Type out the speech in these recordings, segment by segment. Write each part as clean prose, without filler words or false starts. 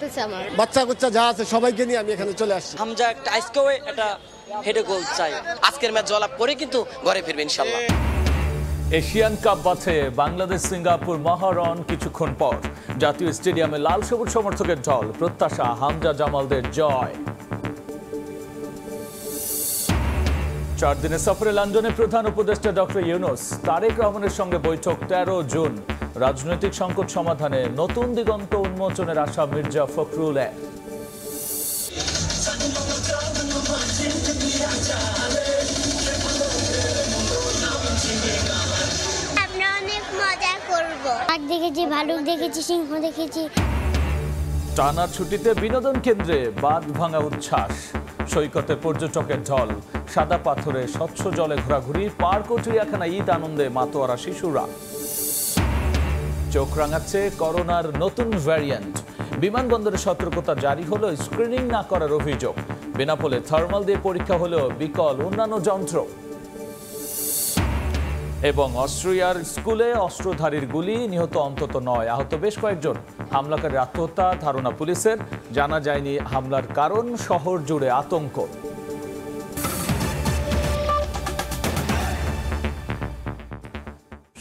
লাগতেছে আমার। বাচ্চা কুচ্চা যা আছে সবাইকে নিয়ে আমি এখানে চলে আসছি। হামজা একটা আজকেও একটা হেডে গোল চাই। আজকের ম্যাচ জয়লাভ করে কিন্তু ঘরে ফিরবে ইনশাআল্লাহ। এশিয়ান কাপ বাছে বাংলাদেশ সিঙ্গাপুর মহারণ কিছুক্ষণ পর। জাতীয় স্টেডিয়ামে লাল সবুজ সমর্থকের ঢল, প্রত্যাশা হামজা জামালদের জয়। 4 দিনের সফরে লন্ডনে প্রধান উপদেষ্টা ডক্টর ইউনূস, তারেক রহমানের সঙ্গে বৈঠক 13 জুন। রাজনৈতিক সংকট সমাধানে নতুন দিগন্ত উন্মোচনের আশা মির্জা ফখরুলের। আমরা অনেক মজা করব। বাঘ দেখেছি, ভালুক দেখেছি, সিংহ দেখেছি। টানা ছুটিতে বিনোদন কেন্দ্রে বাঁধ ভাঙা উচ্ছ্বাস, সৈকতে পর্যটকের ঢল, সাদা পাথরে স্বচ্ছ জলে ঘোরাঘুরি, পার্ক ও চিড়িয়াখানা ঈদ আনন্দে মাতোয়ারা শিশুরা। চোখ রাঙাচ্ছে করোনার নতুন ভ্যারিয়েন্ট, বিমানবন্দরে সতর্কতা জারি হলো, স্ক্রিনিং না করার অভিযোগ। বেনাপোলে থার্মাল দিয়ে পরীক্ষা হলেও বিকল অন্যান্য যন্ত্র। এবং অস্ট্রিয়ার স্কুলে অস্ত্রধারীর গুলি, নিহত অন্তত 9, আহত বেশ কয়েকজন। হামলাকারীর আত্মহত্যা ধারণা পুলিশের, জানা যায়নি হামলার কারণ। শহর জুড়ে আতঙ্ক।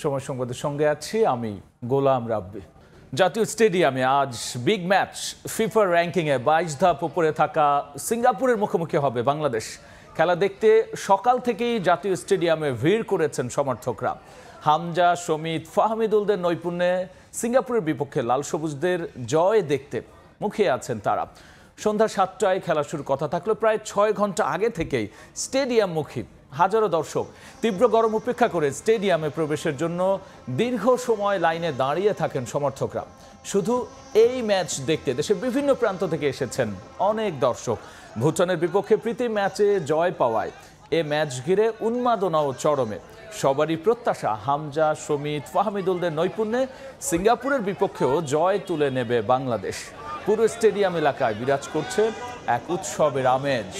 সময় সংবাদের সঙ্গে আছি আমি গোলাম রাব্বি। জাতীয় স্টেডিয়ামে আজ বিগ ম্যাচ। ফিফা র্যাঙ্কিংয়ে 22 ধাপ উপরে থাকা সিঙ্গাপুরের মুখোমুখি হবে বাংলাদেশ। খেলা দেখতে সকাল থেকেই জাতীয় স্টেডিয়ামে ভিড় করেছেন সমর্থকরা। হামজা, শমিত, ফাহমিদুলদের নৈপুণ্যে সিঙ্গাপুরের বিপক্ষে লাল সবুজদের জয় দেখতে মুখিয়ে আছেন তারা। সন্ধ্যা 7টায় খেলা শুরুর কথা থাকলেও প্রায় 6 ঘন্টা আগে থেকেই স্টেডিয়ামমুখী হাজারো দর্শক তীব্র গরম উপেক্ষা করে স্টেডিয়ামে প্রবেশের জন্য দীর্ঘ সময় লাইনে দাঁড়িয়ে থাকেন সমর্থকরা। শুধু এই ম্যাচ দেখতে দেশের বিভিন্ন প্রান্ত থেকে এসেছেন অনেক দর্শক। ভুটানের বিপক্ষে প্রীতি ম্যাচে জয় পাওয়ায় এ ম্যাচ ঘিরে উন্মাদনাও চরমে। সবারই প্রত্যাশা হামজা, শমিত, ফাহমিদুলদের নৈপুণ্যে সিঙ্গাপুরের বিপক্ষেও জয় তুলে নেবে বাংলাদেশ। পুরো স্টেডিয়াম এলাকায় বিরাজ করছে এক উৎসবের আমেজ।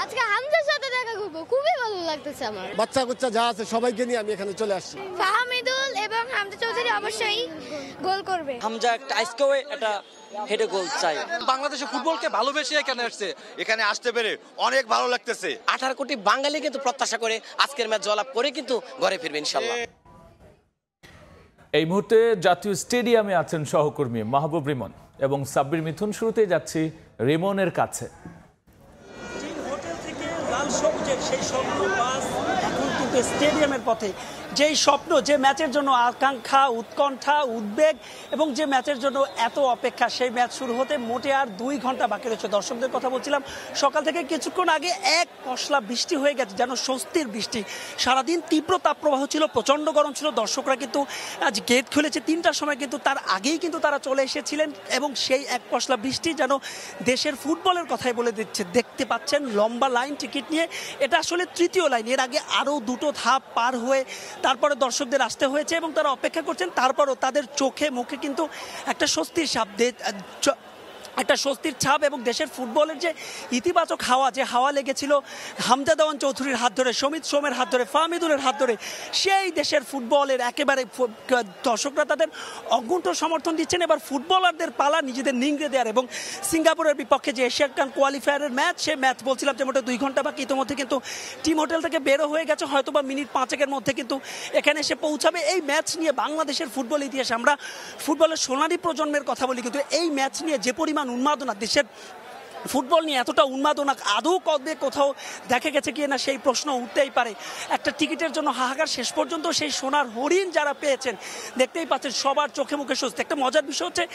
আজকে হামজার সাথে দেখা করব, খুবই ভালো লাগতেছে আমার। বাচ্চা কুচ্চা যা আছে সবাইকে নিয়ে আমি এখানে চলে আসছি। ফাহমিদুল এবং হামজা চৌধুরী অবশ্যই গোল করবে। হামজা একটা আজকেও একটা হেডে গোল চাই। বাংলাদেশের ফুটবলকে ভালোবেসে এখানে আসছে, এখানে আসতে পেরে অনেক ভালো লাগতেছে। 18 কোটি বাঙালি কিন্তু প্রত্যাশা করে আজকের ম্যাচ জয়লাভ করে কিন্তু ঘরে ফিরবে ইনশাআল্লাহ। এই মুহূর্তে জাতীয় স্টেডিয়ামে আছেন সহকর্মী মাহবুব রিমন এবং সাব্বির মিথুন। শুরুতেই যাচ্ছি রিমনের কাছে। হোটেল থেকে লাল সবুজের সেই স্বপ্ন বাস এখন কিন্তু স্টেডিয়ামের পথে। যেই স্বপ্ন, যে ম্যাচের জন্য আকাঙ্ক্ষা, উৎকণ্ঠা, উদ্বেগ এবং যে ম্যাচের জন্য এত অপেক্ষা, সেই ম্যাচ শুরু হতে মোটে আর 2 ঘন্টা বাকি রয়েছে। দর্শকদের কথা বলছিলাম, সকাল থেকে কিছুক্ষণ আগে এক পশলা বৃষ্টি হয়ে গেছে, যেন স্বস্তির বৃষ্টি। সারাদিন তীব্র তাপপ্রবাহ ছিল, প্রচণ্ড গরম ছিল। দর্শকরা কিন্তু আজ গেট খুলেছে 3টার সময়, কিন্তু তার আগেই কিন্তু তারা চলে এসেছিলেন এবং সেই এক পশলা বৃষ্টি যেন দেশের ফুটবলের কথাই বলে দিচ্ছে। দেখতে পাচ্ছেন লম্বা লাইন টিকিট নিয়ে, এটা আসলে 3য় লাইন। এর আগে আরও 2টো ধাপ পার হয়ে তারপরে দর্শকদের আসতে হয়েছে এবং তারা অপেক্ষা করছেন। তারপরও তাদের চোখে মুখে কিন্তু একটা স্বস্তির ছাপ এবং দেশের ফুটবলের যে ইতিবাচক হাওয়া, যে হাওয়া লেগেছিল হামজা দেওয়ান চৌধুরীর হাত ধরে, শমিত সোমের হাত ধরে, ফাহমিদুলের হাত ধরে, সেই দেশের ফুটবলের একেবারে দর্শকরা তাদের অগুণ্ঠ সমর্থন দিচ্ছেন। এবার ফুটবলারদের পালা নিজেদের নিংড়ে দেওয়ার এবং সিঙ্গাপুরের বিপক্ষে যে এশিয়ান কাপ কোয়ালিফায়ারের ম্যাচ, সে ম্যাচ বলছিলাম যে মোটে 2 ঘন্টা বাকি। ইতিমধ্যে কিন্তু টিম হোটেল থেকে বেরো হয়ে গেছে, হয়তো বা মিনিট 5-এর মধ্যে কিন্তু এখানে এসে পৌঁছাবে। এই ম্যাচ নিয়ে বাংলাদেশের ফুটবল ইতিহাসে, আমরা ফুটবলের সোনালী প্রজন্মের কথা বলি, কিন্তু এই ম্যাচ নিয়ে যে পরিমাণ উন্মাদনা, দেশের ফুটবল নিয়ে এতটা উন্মাদনা আদৌ কবে কোথাও দেখা গেছে কি না সেই প্রশ্ন উঠতেই পারে। একটা টিকিটের জন্য হাহাকার, শেষ পর্যন্ত সেই সোনার হরিণ যারা পেয়েছেন, দেখতেই পাচ্ছেন সবার চোখে মুখে স্বস্তি। একটা মজার বিষয় হচ্ছে,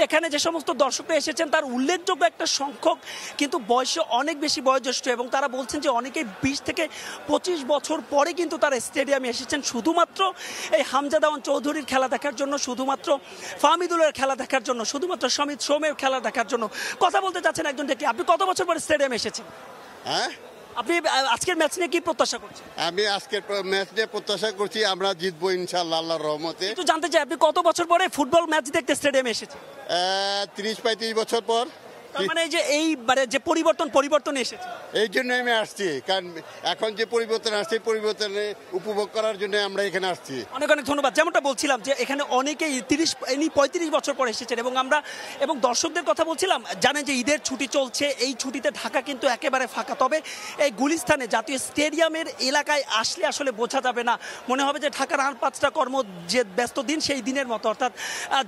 এখানে যে সমস্ত দর্শকরা এসেছেন তার উল্লেখযোগ্য একটা সংখ্যক কিন্তু বয়সে অনেক বেশি বয়োজ্যেষ্ঠ এবং তারা বলছেন যে অনেকেই 20 থেকে 25 বছর পরে কিন্তু তারা স্টেডিয়ামে এসেছেন শুধুমাত্র এই হামজা দেওয়ান চৌধুরীর খেলা দেখার জন্য, শুধুমাত্র ফাহমিদুলের খেলা দেখার জন্য, শুধুমাত্র শমিত সোমের খেলা দেখার জন্য। কথা বলতে চাচ্ছেন একজন, আপনি কত বছর পরে স্টেডিয়ামে এসেছেন? হ্যাঁ, আপনি আজকের ম্যাচ নিয়ে কি প্রত্যাশা করছেন? আমি আজকের ম্যাচ নিয়ে প্রত্যাশা করছি আমরা জিতবো ইনশাআল্লাহ, আল্লাহর রহমতে। একটু জানতে চাই, আপনি কত বছর পরে ফুটবল ম্যাচ দেখতে স্টেডিয়ামে এসেছেন? 30-35 বছর পর। তার মানে যে পরিবর্তন এসেছে, এই জন্য আমি আসছি, কারণ এখন যে পরিবর্তন আসছে পরিবর্তনে উপভোগ করার জন্য আমরা এখানে আসছি। অনেক অনেক ধন্যবাদ। যেমনটা বলছিলাম যে এখানে অনেকেই 35 বছর পর এসেছেন এবং দর্শকদের কথা বলছিলাম, জানেন যে ঈদের ছুটি চলছে, এই ছুটিতে ঢাকা কিন্তু একেবারে ফাঁকা। তবে এই গুলিস্তানে জাতীয় স্টেডিয়ামের এলাকায় আসলে আসলে বোঝা যাবে না, মনে হবে যে ঢাকার আর 5টা যে ব্যস্ত দিন সেই দিনের মতো। অর্থাৎ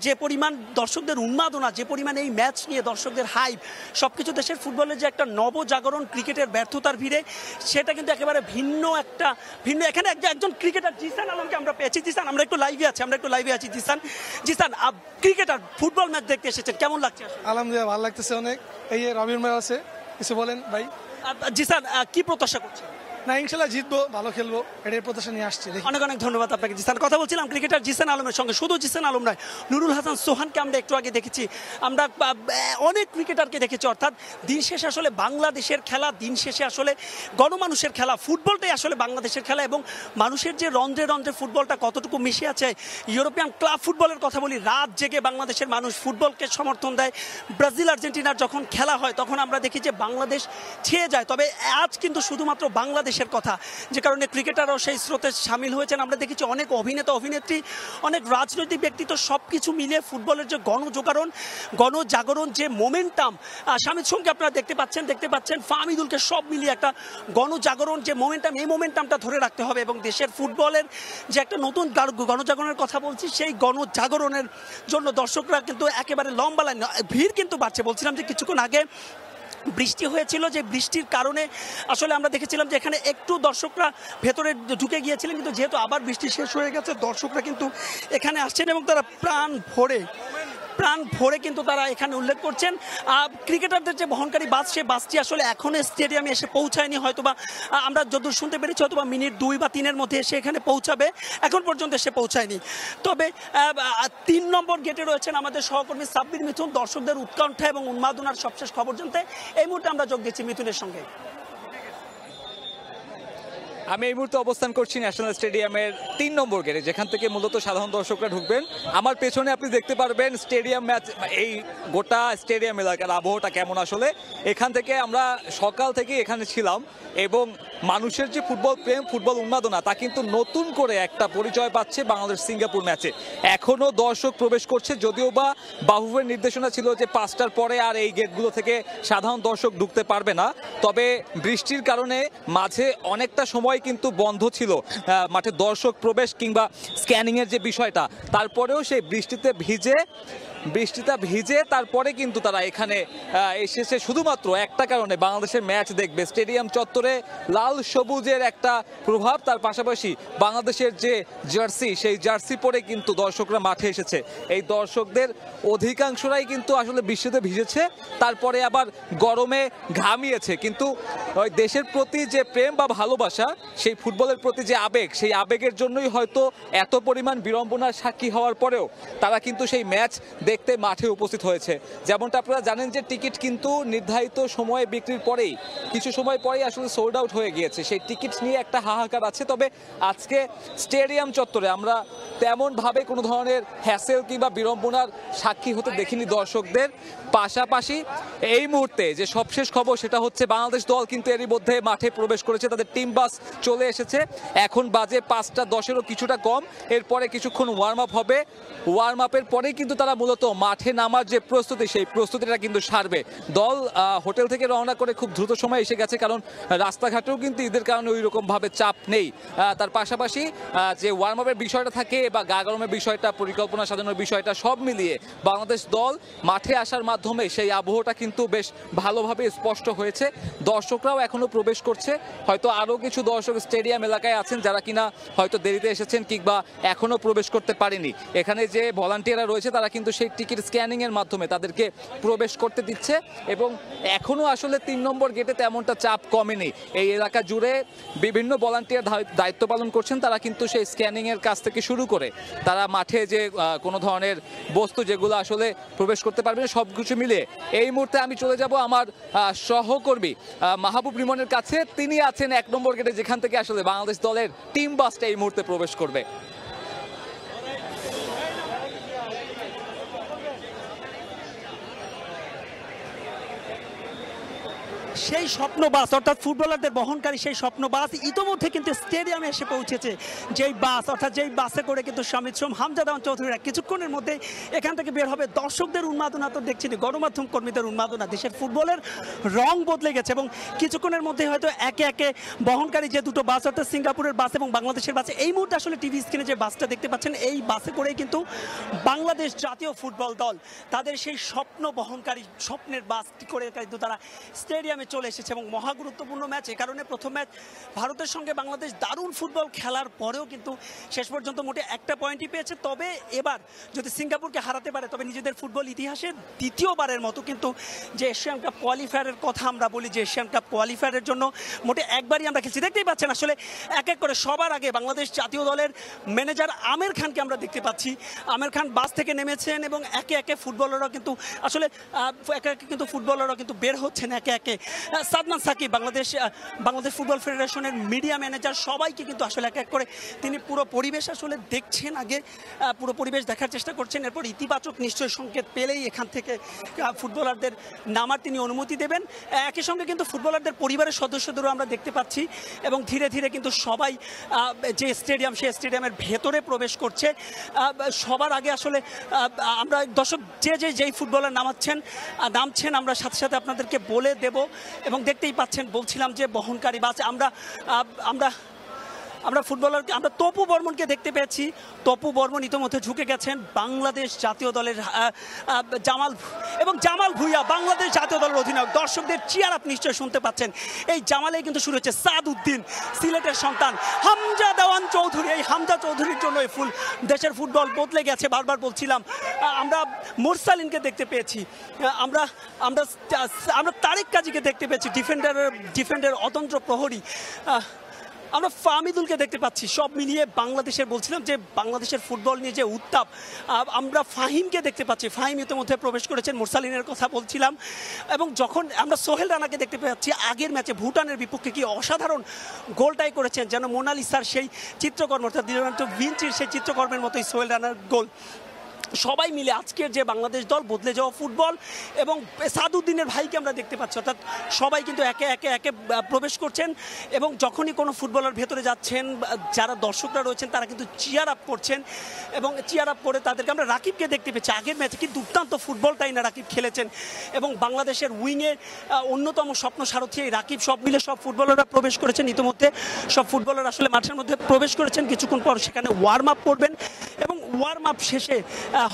যে পরিমাণ দর্শকদের উন্মাদনা, যে পরিমাণ এই ম্যাচ নিয়ে দর্শকদের হাইপ, সবকিছু দেশের ফুটবলের যে একটা নবজাগরণ ক্রিকেটের ব্যর্থতার ভিড়ে, সেটা কিন্তু একেবারে ভিন্ন। এখানে একজন ক্রিকেটার জিসান আলমকে আমরা পেয়েছি। জিসান, আমরা একটু লাইভে আছি। জিসান ক্রিকেটার, ফুটবল ম্যাচ দেখতে এসেছেন, কেমন লাগছে? আলহামদুলিল্লাহ, ভালো লাগতেছে অনেক। এই রবির ম্যাচ আছে, কিছু বলেন ভাই। জিসান, কি প্রত্যাশা করছেন? না, ইনশাল্লাহ জিতবো, ভালো খেলবো, এটাই প্রত্যাশা নিয়ে আসছে। অনেক অনেক ধন্যবাদ আপনাকে জিসান। কথা বলছিলাম ক্রিকেটার জিসান আলমের সঙ্গে। শুধু জিসান আলম নয়, নুরুল হাসান সোহানকে আমরা একটু আগে দেখেছি, আমরা অনেক ক্রিকেটারকে দেখেছি। অর্থাৎ দিন শেষে আসলে বাংলাদেশের খেলা, দিন শেষে আসলে গণমানুষের খেলা, ফুটবলটাই আসলে বাংলাদেশের খেলা। এবং মানুষের যে রন্ধ্রে রন্ধ্রে ফুটবলটা কতটুকু মিশে আছে, ইউরোপিয়ান ক্লাব ফুটবলের কথা বলি, রাত জেগে বাংলাদেশের মানুষ ফুটবলকে সমর্থন দেয়। ব্রাজিল আর্জেন্টিনার যখন খেলা হয় তখন আমরা দেখি যে বাংলাদেশ ছেয়ে যায়। তবে আজ কিন্তু শুধুমাত্র বাংলাদেশের কথা, যে কারণে ক্রিকেটারও সেই স্রোতে সামিল হয়েছেন। আমরা দেখেছি অনেক অভিনেতা অভিনেত্রী, অনেক রাজনৈতিক ব্যক্তিত্ব, সব কিছু মিলিয়ে ফুটবলের যে গণজাগরণ, যে মোমেন্টাম, শামিদ সোমকে আপনারা দেখতে পাচ্ছেন, ফাহমিদুলকে, সব মিলিয়ে একটা গণজাগরণ যে মোমেন্টাম, এই মোমেন্টামটা ধরে রাখতে হবে। এবং দেশের ফুটবলের যে একটা নতুন গণজাগরণের কথা বলছি, সেই গণজাগরণের জন্য দর্শকরা কিন্তু একেবারে লম্বা লাইন, ভিড় কিন্তু বাড়ছে। বলছিলাম যে কিছুক্ষণ আগে বৃষ্টি হয়েছিল, যে বৃষ্টির কারণে আসলে আমরা দেখেছিলাম যে এখানে একটু দর্শকরা ভেতরে ঢুকে গিয়েছিলেন, কিন্তু যেহেতু আবার বৃষ্টি শেষ হয়ে গেছে, দর্শকরা কিন্তু এখানে আসছেন এবং তারা প্রাণ ভরে কিন্তু তারা এখানে উল্লেখ করছেন। ক্রিকেটারদের যে বহনকারী বাস, সেই বাসটি আসলে এখনো স্টেডিয়ামে এসে পৌঁছায়নি। হয়তোবা আমরা যতদূর শুনতে পেরেছি, হয়তোবা মিনিট 2 বা 3-এর মধ্যে এসে এখানে পৌঁছাবে, এখন পর্যন্ত এসে পৌঁছায়নি। তবে 3 নম্বর গেটে রয়েছেন আমাদের সহকর্মী সাব্বির মিথুন। দর্শকদের উৎকণ্ঠা এবং উন্মাদনার সবশেষ খবর জানতে এই মুহূর্তে আমরা যোগ দিচ্ছি মিথুনের সঙ্গে। আমি এই মুহূর্তে অবস্থান করছি ন্যাশনাল স্টেডিয়ামের 3 নম্বর গেটে, যেখান থেকে মূলত সাধারণ দর্শকরা ঢুকবেন। আমার পেছনে আপনি দেখতে পারবেন স্টেডিয়াম ম্যাচ, এই গোটা স্টেডিয়াম এলাকার আবহাওয়াটা কেমন। আসলে এখান থেকে আমরা সকাল থেকে এখানে ছিলাম এবং মানুষের যে ফুটবল প্রেম, ফুটবল উন্মাদনা, তা কিন্তু নতুন করে একটা পরিচয় পাচ্ছে বাংলাদেশ সিঙ্গাপুর ম্যাচে। এখনও দর্শক প্রবেশ করছে, যদিও বা বাফুফের নির্দেশনা ছিল যে 5টার পরে আর এই গেটগুলো থেকে সাধারণ দর্শক ঢুকতে পারবে না। তবে বৃষ্টির কারণে মাঝে অনেকটা সময় কিন্তু বন্ধ ছিল মাঠে দর্শক প্রবেশ কিংবা স্ক্যানিংয়ের যে বিষয়টা। তারপরেও সেই বৃষ্টিতে ভিজে তারপরে কিন্তু তারা এখানে এসেছে শুধুমাত্র একটা কারণে, বাংলাদেশের ম্যাচ দেখবে। স্টেডিয়াম চত্বরে লাল সবুজের একটা প্রভাব, তার পাশাপাশি বাংলাদেশের যে জার্সি, সেই জার্সি পরে কিন্তু দর্শকরা মাঠে এসেছে। এই দর্শকদের অধিকাংশরাই কিন্তু আসলে বৃষ্টিতে ভিজেছে, তারপরে আবার গরমে ঘামিয়েছে। কিন্তু ওই দেশের প্রতি যে প্রেম বা ভালোবাসা, সেই ফুটবলের প্রতি যে আবেগ, সেই আবেগের জন্যই হয়তো এত পরিমাণ বিড়ম্বনার সাক্ষী হওয়ার পরেও তারা কিন্তু সেই ম্যাচ দেখতে মাঠে উপস্থিত হয়েছে। যেমনটা আপনারা জানেন যে টিকিট কিন্তু নির্ধারিত সময়ে বিক্রির পরেই, কিছু সময় পরেই আসলে সোল্ড আউট হয়ে গিয়েছে। সেই টিকিট নিয়ে একটা হাহাকার আছে। তবে আজকে স্টেডিয়াম চত্বরে আমরা তেমনভাবে কোনো ধরনের হ্যাসেল কিংবা বিড়ম্বনার সাক্ষী হতে দেখিনি দর্শকদের। পাশাপাশি এই মুহূর্তে যে সবশেষ খবর, সেটা হচ্ছে বাংলাদেশ দল কিন্তু এরই মধ্যে মাঠে প্রবেশ করেছে, তাদের টিম বাস চলে এসেছে। এখন বাজে 5:10-এরও কিছুটা কম। এরপরে কিছুক্ষণ ওয়ার্ম আপ হবে, ওয়ার্ম আপের পরেই কিন্তু তারা মূলত মাঠে নামার যে প্রস্তুতি, সেই প্রস্তুতিটা কিন্তু সারবে। দল হোটেল থেকে রওনা করে খুব দ্রুত সময় এসে গেছে, কারণ রাস্তাঘাটেও কিন্তু ঈদের কারণে ওই রকমভাবে চাপ নেই। তার পাশাপাশি যে ওয়ার্ম আপের বিষয়টা থাকে বা গা গরমের বিষয়টা, পরিকল্পনা সাজানোর বিষয়টা, সব মিলিয়ে বাংলাদেশ দল মাঠে আসার মাধ্যমে সেই আবহাওয়াটা কিন্তু বেশ ভালোভাবে স্পষ্ট হয়েছে। দর্শকরাও এখনো প্রবেশ করছে, হয়তো আরও কিছু দর্শক স্টেডিয়াম এলাকায় আছেন যারা কিনা হয়তো দেরিতে এসেছেন কিংবা এখনো প্রবেশ করতে পারেনি। এখানে যে ভলান্টিয়াররা রয়েছে তারা কিন্তু সেই টিকিট স্ক্যানিংয়ের মাধ্যমে তাদেরকে প্রবেশ করতে দিচ্ছে এবং এখনো আসলে 3 নম্বর গেটে তেমনটা চাপ কমেনি। এই এলাকা জুড়ে বিভিন্ন ভলান্টিয়ার দায়িত্ব পালন করছেন, তারা কিন্তু সেই স্ক্যানিংয়ের কাজ থেকে শুরু করে তারা মাঠে যে কোনো ধরনের বস্তু যেগুলো আসলে প্রবেশ করতে পারবে না, সব কিছু মিলিয়ে এই মুহূর্তে আমি চলে যাব আমার সহকর্মী মাহবুব রিমনের কাছে। তিনি আছেন 1 নম্বর গেটে, যেখান থেকে আসলে বাংলাদেশ দলের টিম বাসটা এই মুহূর্তে প্রবেশ করবে। সেই স্বপ্ন বাস অর্থাৎ ফুটবলারদের বহনকারী সেই স্বপ্ন বাস ইতোমধ্যে কিন্তু স্টেডিয়ামে এসে পৌঁছেছে। যেই বাস অর্থাৎ যেই বাসে করে কিন্তু শামিদ সোম, হামজা দেওয়ান চৌধুরীরা কিছুক্ষণের মধ্যে এখান থেকে বের হবে। দর্শকদের উন্মাদনা তো দেখছেন, গণমাধ্যম কর্মীদের উন্মাদনা, দেশের ফুটবলের রং বদলে গেছে এবং কিছুক্ষণের মধ্যে হয়তো একে একে বহনকারী যে দুটো বাস অর্থাৎ সিঙ্গাপুরের বাস এবং বাংলাদেশের বাসে এই মুহূর্তে আসলে টিভি স্ক্রিনে যে বাসটা দেখতে পাচ্ছেন এই বাসে করেই কিন্তু বাংলাদেশ জাতীয় ফুটবল দল তাদের সেই স্বপ্ন বহনকারী স্বপ্নের বাসটি করে কিন্তু তারা স্টেডিয়ামে চলে এসেছে এবং মহা গুরুত্বপূর্ণ ম্যাচ। এ কারণে প্রথম ম্যাচ ভারতের সঙ্গে বাংলাদেশ দারুণ ফুটবল খেলার পরেও কিন্তু শেষ পর্যন্ত মোটে একটা পয়েন্টই পেয়েছে। তবে এবার যদি সিঙ্গাপুরকে হারাতে পারে তবে নিজেদের ফুটবল ইতিহাসের দ্বিতীয়বারের মতো কিন্তু যে এশিয়ান কাপ কোয়ালিফায়ারের কথা আমরা বলি, যে এশিয়ান কাপ কোয়ালিফায়ারের জন্য মোটে একবারই আমরা খেলছি। দেখতেই পাচ্ছেন আসলে এক এক করে সবার আগে বাংলাদেশ জাতীয় দলের ম্যানেজার আমের খানকে আমরা দেখতে পাচ্ছি। আমের খান বাস থেকে নেমেছেন এবং একে একে ফুটবলাররা কিন্তু আসলে একে একে কিন্তু ফুটবলাররা কিন্তু বের হচ্ছেন একে একে। সাদমান সাকিব বাংলাদেশ ফুটবল ফেডারেশনের মিডিয়া ম্যানেজার সবাইকে কিন্তু আসলে এক এক করে তিনি পুরো পরিবেশ আসলে দেখছেন, আগে পুরো পরিবেশ দেখার চেষ্টা করছেন, এরপর ইতিবাচক নিশ্চয় সংকেত পেলেই এখান থেকে ফুটবলারদের নামার তিনি অনুমতি দেবেন। একই সঙ্গে কিন্তু ফুটবলারদের পরিবারের সদস্যদেরও আমরা দেখতে পাচ্ছি এবং ধীরে ধীরে কিন্তু সবাই যে স্টেডিয়াম সেই স্টেডিয়ামের ভেতরে প্রবেশ করছে। সবার আগে আসলে আমরা দর্শক যেই ফুটবলার নামছেন আমরা সাথে সাথে আপনাদেরকে বলে দেব এবং দেখতেই পাচ্ছেন, বলছিলাম যে বহনকারী বাস আমরা ফুটবলারকে আমরা তপু বর্মনকে দেখতে পেয়েছি। তপু বর্মন ইতিমধ্যে ঝুঁকে গেছেন। বাংলাদেশ জাতীয় দলের জামাল ভুঁইয়া বাংলাদেশ জাতীয় দলের অধিনায়ক। দর্শকদের চিয়ার আপ নিশ্চয় শুনতে পাচ্ছেন। এই জামালেই কিন্তু শুরু হচ্ছে। সাদউদ্দিন সিলেটের সন্তান হামজা দেওয়ান চৌধুরী, এই হামজা চৌধুরীর জন্য দেশের ফুটবল বদলে গেছে। বারবার বলছিলাম আমরা মুরসালিনকে দেখতে পেয়েছি, আমরা তারেক কাজীকে দেখতে পেয়েছি, ডিফেন্ডার অতন্ত্র প্রহরী, আমরা ফাহমিদুলকে দেখতে পাচ্ছি। সব মিলিয়ে বলছিলাম যে বাংলাদেশের ফুটবল নিয়ে যে উত্তাপ, আমরা ফাহিমকে দেখতে পাচ্ছি। ফাহিম ইতিমধ্যে প্রবেশ করেছেন, মুরসালিনের কথা বলছিলাম। এবং যখন আমরা সোহেল রানাকে দেখতে পাচ্ছি, আগের ম্যাচে ভুটানের বিপক্ষে কি অসাধারণ গোলটাই করেছেন, যেন মোনালিসার সেই চিত্রকর্ম অর্থাৎ লিওনার্দো ভিঞ্চির সেই চিত্রকর্মের মতোই সোহেল রানার গোল। সবাই মিলে আজকের যে বাংলাদেশ দল বদলে যাওয়া ফুটবল এবং সাদউদ্দিনের ভাইকে আমরা দেখতে পাচ্ছি, অর্থাৎ সবাই কিন্তু একে একে প্রবেশ করছেন এবং যখনই কোনো ফুটবলার ভেতরে যাচ্ছেন যারা দর্শকরা রয়েছেন তারা কিন্তু চিয়ার আপ করছেন এবং চিয়ার আপ করে তাদেরকে আমরা রাকিবকে দেখতে পেয়েছি। আগের ম্যাচে কি দুর্দান্ত ফুটবলটাই না রাকিব খেলেছেন এবং বাংলাদেশের উইংয়ে অন্যতম স্বপ্ন সারথি এই রাকিব। সব মিলে সব ফুটবলাররা প্রবেশ করেছেন ইতিমধ্যে। সব ফুটবলার আসলে মাঠের মধ্যে প্রবেশ করেছেন, কিছুক্ষণ পর সেখানে ওয়ার্ম আপ করবেন এবং ওয়ার্ম আপ শেষে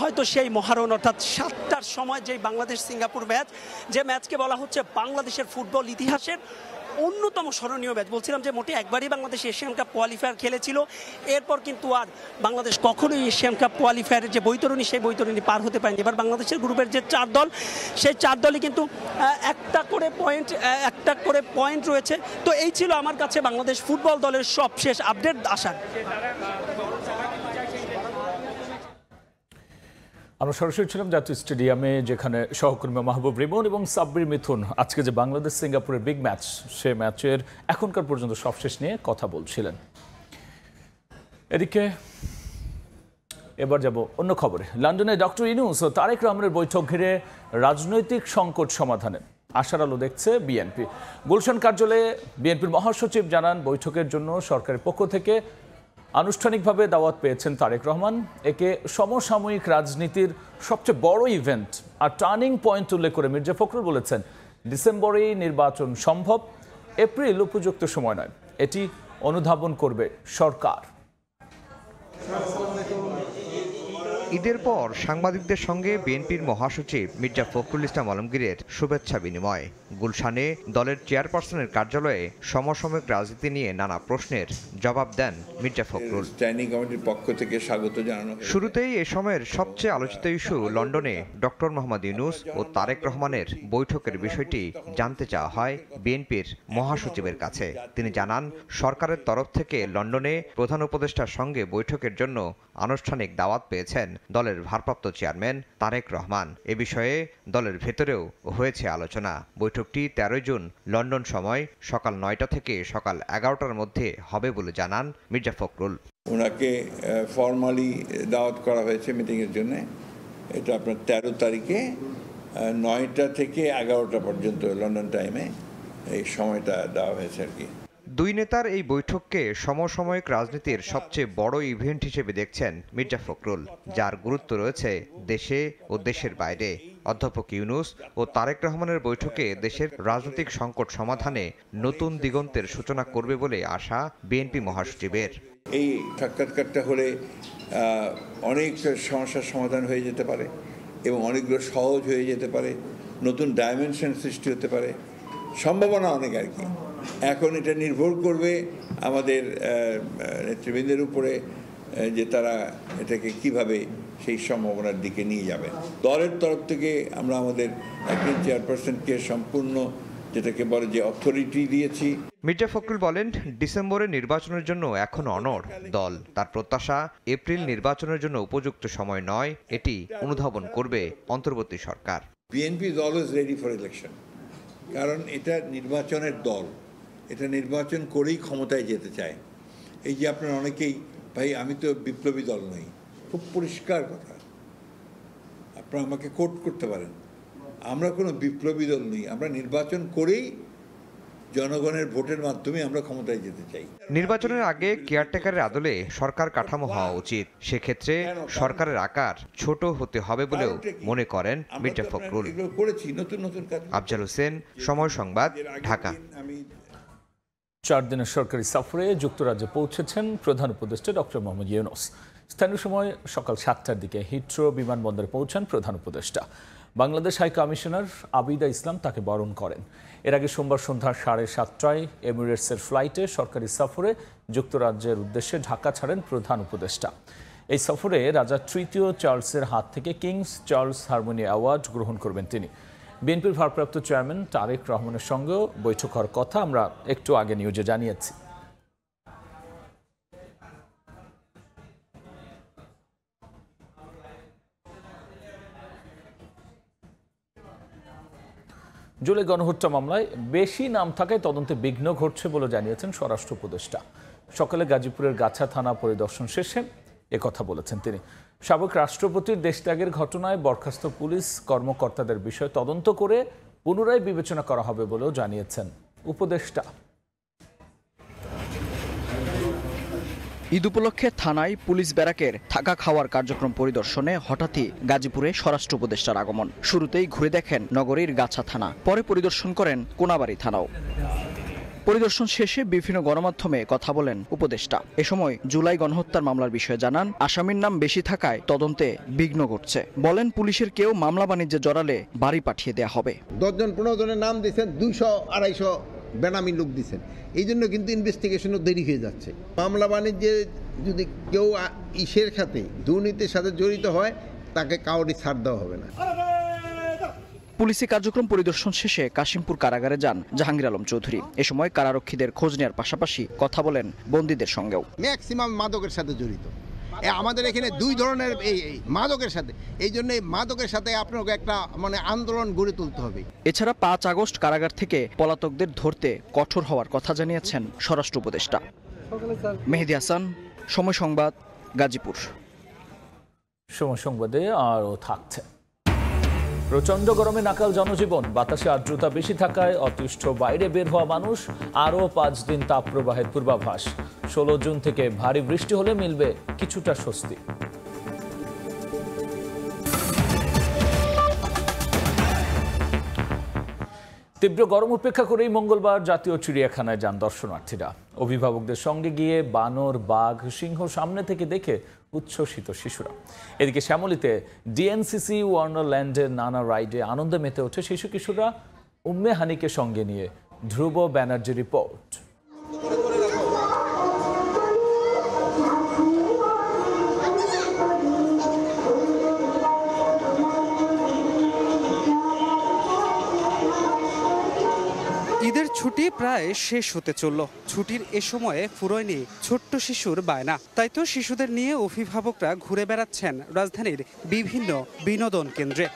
হয়তো সেই মহারণ অর্থাৎ 7টার সময় যে বাংলাদেশ সিঙ্গাপুর ম্যাচ, যে ম্যাচকে বলা হচ্ছে বাংলাদেশের ফুটবল ইতিহাসের অন্যতম স্মরণীয় ম্যাচ। বলছিলাম যে মোটে একবারই বাংলাদেশ এশিয়ান কাপ কোয়ালিফায়ার খেলেছিল, এরপর কিন্তু আর বাংলাদেশ কখনোই এশিয়ান কাপ কোয়ালিফায়ারের যে বৈতরণী সেই বৈতরণী পার হতে পারেনি। এবার বাংলাদেশের গ্রুপের যে 4 দল সেই 4 দলই কিন্তু একটা করে পয়েন্ট রয়েছে। তো এই ছিল আমার কাছে বাংলাদেশ ফুটবল দলের সবশেষ আপডেট আসার। আমরা সরাসরি ছিলাম জাতীয় স্টেডিয়ামে, যেখানে সহকর্মী মাহবুব রিমন এবং সাব্বির মিথুন আজকে যে বাংলাদেশ সিঙ্গাপুরের বিগ ম্যাচ, সে ম্যাচের এখনকার পর্যন্ত সবশেষ নিয়ে কথা বলছিলেন। এদিকে এবার যাব অন্য খবরে। লন্ডনে ডক্টর ইউনূস ও তারেক রহমানের বৈঠক ঘিরে রাজনৈতিক সংকট সমাধানে আশার আলো দেখছে বিএনপি। গুলশান কার্যালয়ে বিএনপির মহাসচিব জানান, বৈঠকের জন্য সরকারের পক্ষ থেকে আনুষ্ঠানিকভাবে দাওয়াত পেয়েছেন তারেক রহমান। একে সমসাময়িক রাজনীতির সবচেয়ে বড় ইভেন্ট আর টার্নিং পয়েন্ট উল্লেখ করে মির্জা ফখরুল বলেছেন, ডিসেম্বরেই নির্বাচন সম্ভব, এপ্রিল উপযুক্ত সময় নয়, এটি অনুধাবন করবে সরকার। ঈদের পর সাংবাদিকদের সঙ্গে বিএনপির মহাসচিব মির্জা ফখরুল ইসলাম আলমগীরের শুভেচ্ছা বিনিময়। গুলশানে দলের চেয়ারপারসনের কার্যালয়ে সমসাময়িক রাজনীতি নিয়ে নানা প্রশ্নের জবাব দেন মির্জা ফখরুল। স্ট্যান্ডিং কমিটির পক্ষ থেকে স্বাগত জানানো। শুরুতেই এ সময়ের সবচেয়ে আলোচিত ইস্যু লন্ডনে ডক্টর মোহাম্মদ ইউনূস ও তারেক রহমানের বৈঠকের বিষয়টি জানতে চাওয়া হয় বিএনপির মহাসচিবের কাছে। তিনি জানান, সরকারের তরফ থেকে লন্ডনে প্রধান উপদেষ্টার সঙ্গে বৈঠকের জন্য আনুষ্ঠানিক দাওয়াত পেয়েছেন দলের ভারপ্রাপ্ত চেয়ারম্যান তারেক রহমান। এ বিষয়ে দলের ভেতরেও হয়েছে আলোচনা। বৈঠকটি 13 জুন লন্ডন সময় সকাল 9টা থেকে সকাল 11টার মধ্যে হবে বলে জানান মির্জা ফখরুল। ওনাকে ফর্মালি দাওয়াত করা হয়েছে মিটিংয়ের জন্য। এটা আপনার 13 তারিখে 9টা থেকে 11টা পর্যন্ত লন্ডন টাইমে এই সময়টা দেওয়া হয়েছে আর কি। দুই নেতার এই বৈঠককে সমসাময়িক রাজনীতির সবচেয়ে বড় ইভেন্ট হিসেবে দেখছেন মির্জা ফখরুল, যার গুরুত্ব রয়েছে দেশে ও দেশের বাইরে। অধ্যাপক ইউনূস ও তারেক রহমানের বৈঠকে দেশের রাজনৈতিক সংকট সমাধানে নতুন দিগন্তের সূচনা করবে বলে আশা বিএনপি মহাসচিবের। এই সাক্ষাৎকারটা হলে অনেক সমস্যার সমাধান হয়ে যেতে পারে এবং অনেকগুলো সহজ হয়ে যেতে পারে, নতুন ডাইমেনশন সৃষ্টি হতে পারে, সম্ভাবনা অনেক আর কি। এখন এটা নির্ভর করবে আমাদের নেতৃবৃন্দের উপরে যে তারা এটাকে কিভাবে সেই সম্ভাবনার দিকে নিয়ে যাবেন। দলের তরফ থেকে আমরা আমাদের একজন চেয়ারপারসনকে সম্পূর্ণ যেটাকে বলে যে অথরিটি দিয়েছি। মির্জা ফখরুল বলেন, ডিসেম্বরে নির্বাচনের জন্য এখন অনড় দল। তার প্রত্যাশা, এপ্রিল নির্বাচনের জন্য উপযুক্ত সময় নয়, এটি অনুধাবন করবে অন্তর্বর্তী সরকার। BNP is always ready for election, কারণ এটা নির্বাচনের দল, এটা নির্বাচন করেই ক্ষমতায় যেতে চায়। এই যে আপনারা অনেকেই, ভাই আমি তো বিপ্লবী দল নই, খুব পরিষ্কার কথা, আপনারা আমাকে কোট করতে পারেন, আমরা কোনো বিপ্লবী দল নই, আমরা নির্বাচন করেই জনগণের ভোটের মাধ্যমে আমরা ক্ষমতায় যেতে চাই। নির্বাচনের আগে কেয়ারটেকারের আদলে সরকার কাঠামো হওয়া উচিত। সেক্ষেত্রে সরকারের আকার ছোট হতে হবে বলেও মনে করেন মির্জা ফখরুল। আফজাল হোসেন, সময় সংবাদ, ঢাকা। 4 দিনের সরকারি সফরে যুক্তরাজ্যে পৌঁছেছেন প্রধান উপদেষ্টা ডক্টর মোহাম্মদ ইউনূস। স্থানীয় সময় সকাল 7টার দিকে হিথ্রো বিমানবন্দরে পৌঁছান প্রধান উপদেষ্টা। বাংলাদেশ হাই কমিশনার আবিদা ইসলাম তাকে বরণ করেন। এর আগে সোমবার সন্ধ্যা 7:30টায় এমিরেটসের ফ্লাইটে সরকারি সফরে যুক্তরাজ্যের উদ্দেশ্যে ঢাকা ছাড়েন প্রধান উপদেষ্টা। এই সফরে রাজা তৃতীয় চার্লসের হাত থেকে কিংস চার্লস হারমোনি অ্যাওয়ার্ড গ্রহণ করবেন তিনি। বিএনপির ভারপ্রাপ্ত চেয়ারম্যান তারেক রহমানের সঙ্গেও বৈঠক হওয়ার কথা আমরা একটু আগে নিউজে জানিয়েছি। জুলাই গণহত্যা মামলায় বেশি নাম থাকায় তদন্তে বিঘ্ন ঘটছে বলে জানিয়েছেন স্বরাষ্ট্র উপদেষ্টা। সকালে গাজীপুরের গাছা থানা পরিদর্শন শেষে একথা বলেছেন তিনি। সাবেক রাষ্ট্রপতির দেশত্যাগের ঘটনায় বরখাস্ত পুলিশ কর্মকর্তাদের বিষয় তদন্ত করে পুনরায় বিবেচনা করা হবে বলেও জানিয়েছেন উপদেষ্টা। ঈদ উপলক্ষে থানায় পুলিশ ব্যারাকের থাকা খাওয়ার কার্যক্রম পরিদর্শনে হঠাৎই গাজীপুরে স্বরাষ্ট্র উপদেষ্টার আগমন। শুরুতেই ঘুরে দেখেন নগরীর গাছা থানা, পরে পরিদর্শন করেন কোনাবাড়ি থানাও। পরিদর্শন শেষে বিভিন্ন গণমাধ্যমে কথা বলেন উপদেষ্টা। এ সময় জুলাই গণহত্যার মামলার বিষয়ে জানান, আসামির নাম বেশি থাকায় তদন্তে বিঘ্ন ঘটছে। বলেন, পুলিশের কেউ মামলা বাণিজ্যে জড়ালে বাড়ি পাঠিয়ে দেয়া হবে। 10-15 জনের নাম দিয়েছেন, 200-250 বেনামি লোক দিচ্ছেন, এই জন্য কিন্তু ইনভেস্টিগেশনও দেরি হয়ে যাচ্ছে। মামলা বাণিজ্যে যদি কেউ ইসের খাতে দুর্নীতির সাথে জড়িত হয়, তাকে কাউরি ছাড় দেওয়া হবে না। পুলিশি কার্যক্রম পরিদর্শন শেষে কাশিমপুর কারাগারে যান জাহাঙ্গীর আলম চৌধুরী। এ সময় কারারক্ষীদের খোঁজ নেওয়ার পাশাপাশি কথা বলেন বন্দীদের সঙ্গেও। ম্যাক্সিমাম মাদকের সাথে জড়িত আমাদের এখানে 2 ধরনের এই মাদকের সাথে, এই জন্য মাদকের সাথে আপনাকে একটা আন্দোলন গড়ে তুলতে হবে। এছাড়া 5 আগস্ট কারাগার থেকে পলাতকদের ধরতে কঠোর হওয়ার কথা জানিয়েছেন স্বরাষ্ট্র উপদেষ্টা। মেহেদী হাসান, সময় সংবাদ, গাজীপুর। সময় সংবাদে আরও থাকছে। প্রচণ্ড গরমে নাকাল জনজীবন, বাতাসে আর্দ্রতা বেশি থাকায় অতিষ্ঠ বাইরে বের হওয়া মানুষ। আরও 5 দিন তাপপ্রবাহের পূর্বাভাস। 16 জুন থেকে ভারী বৃষ্টি হলে মিলবে কিছুটা স্বস্তি। তীব্র গরম উপেক্ষা করেই মঙ্গলবার জাতীয় চিড়িয়াখানায় যান দর্শনার্থীরা। অভিভাবকদের সঙ্গে গিয়ে বানর, বাঘ, সিংহ সামনে থেকে দেখে উচ্ছ্বসিত শিশুরা। এদিকে শ্যামলীতে ডিএনসিসি ওয়ান্ডারল্যান্ডের নানা রাইডে আনন্দে মেতে ওঠে শিশু কিশোররা। উম্মে হানিকে সঙ্গে নিয়ে ধ্রুব ব্যানার্জি রিপোর্ট। ঈদের ছুটি প্রায় শেষ হতে চলল। ছুটির এ সময়ে ফুরোয়নি ছোট্ট শিশুর বায়না। তাই তো শিশুদের নিয়ে অভিভাবকরা ঘুরে বেড়াচ্ছেন রাজধানীর বিভিন্ন বিনোদন কেন্দ্রে।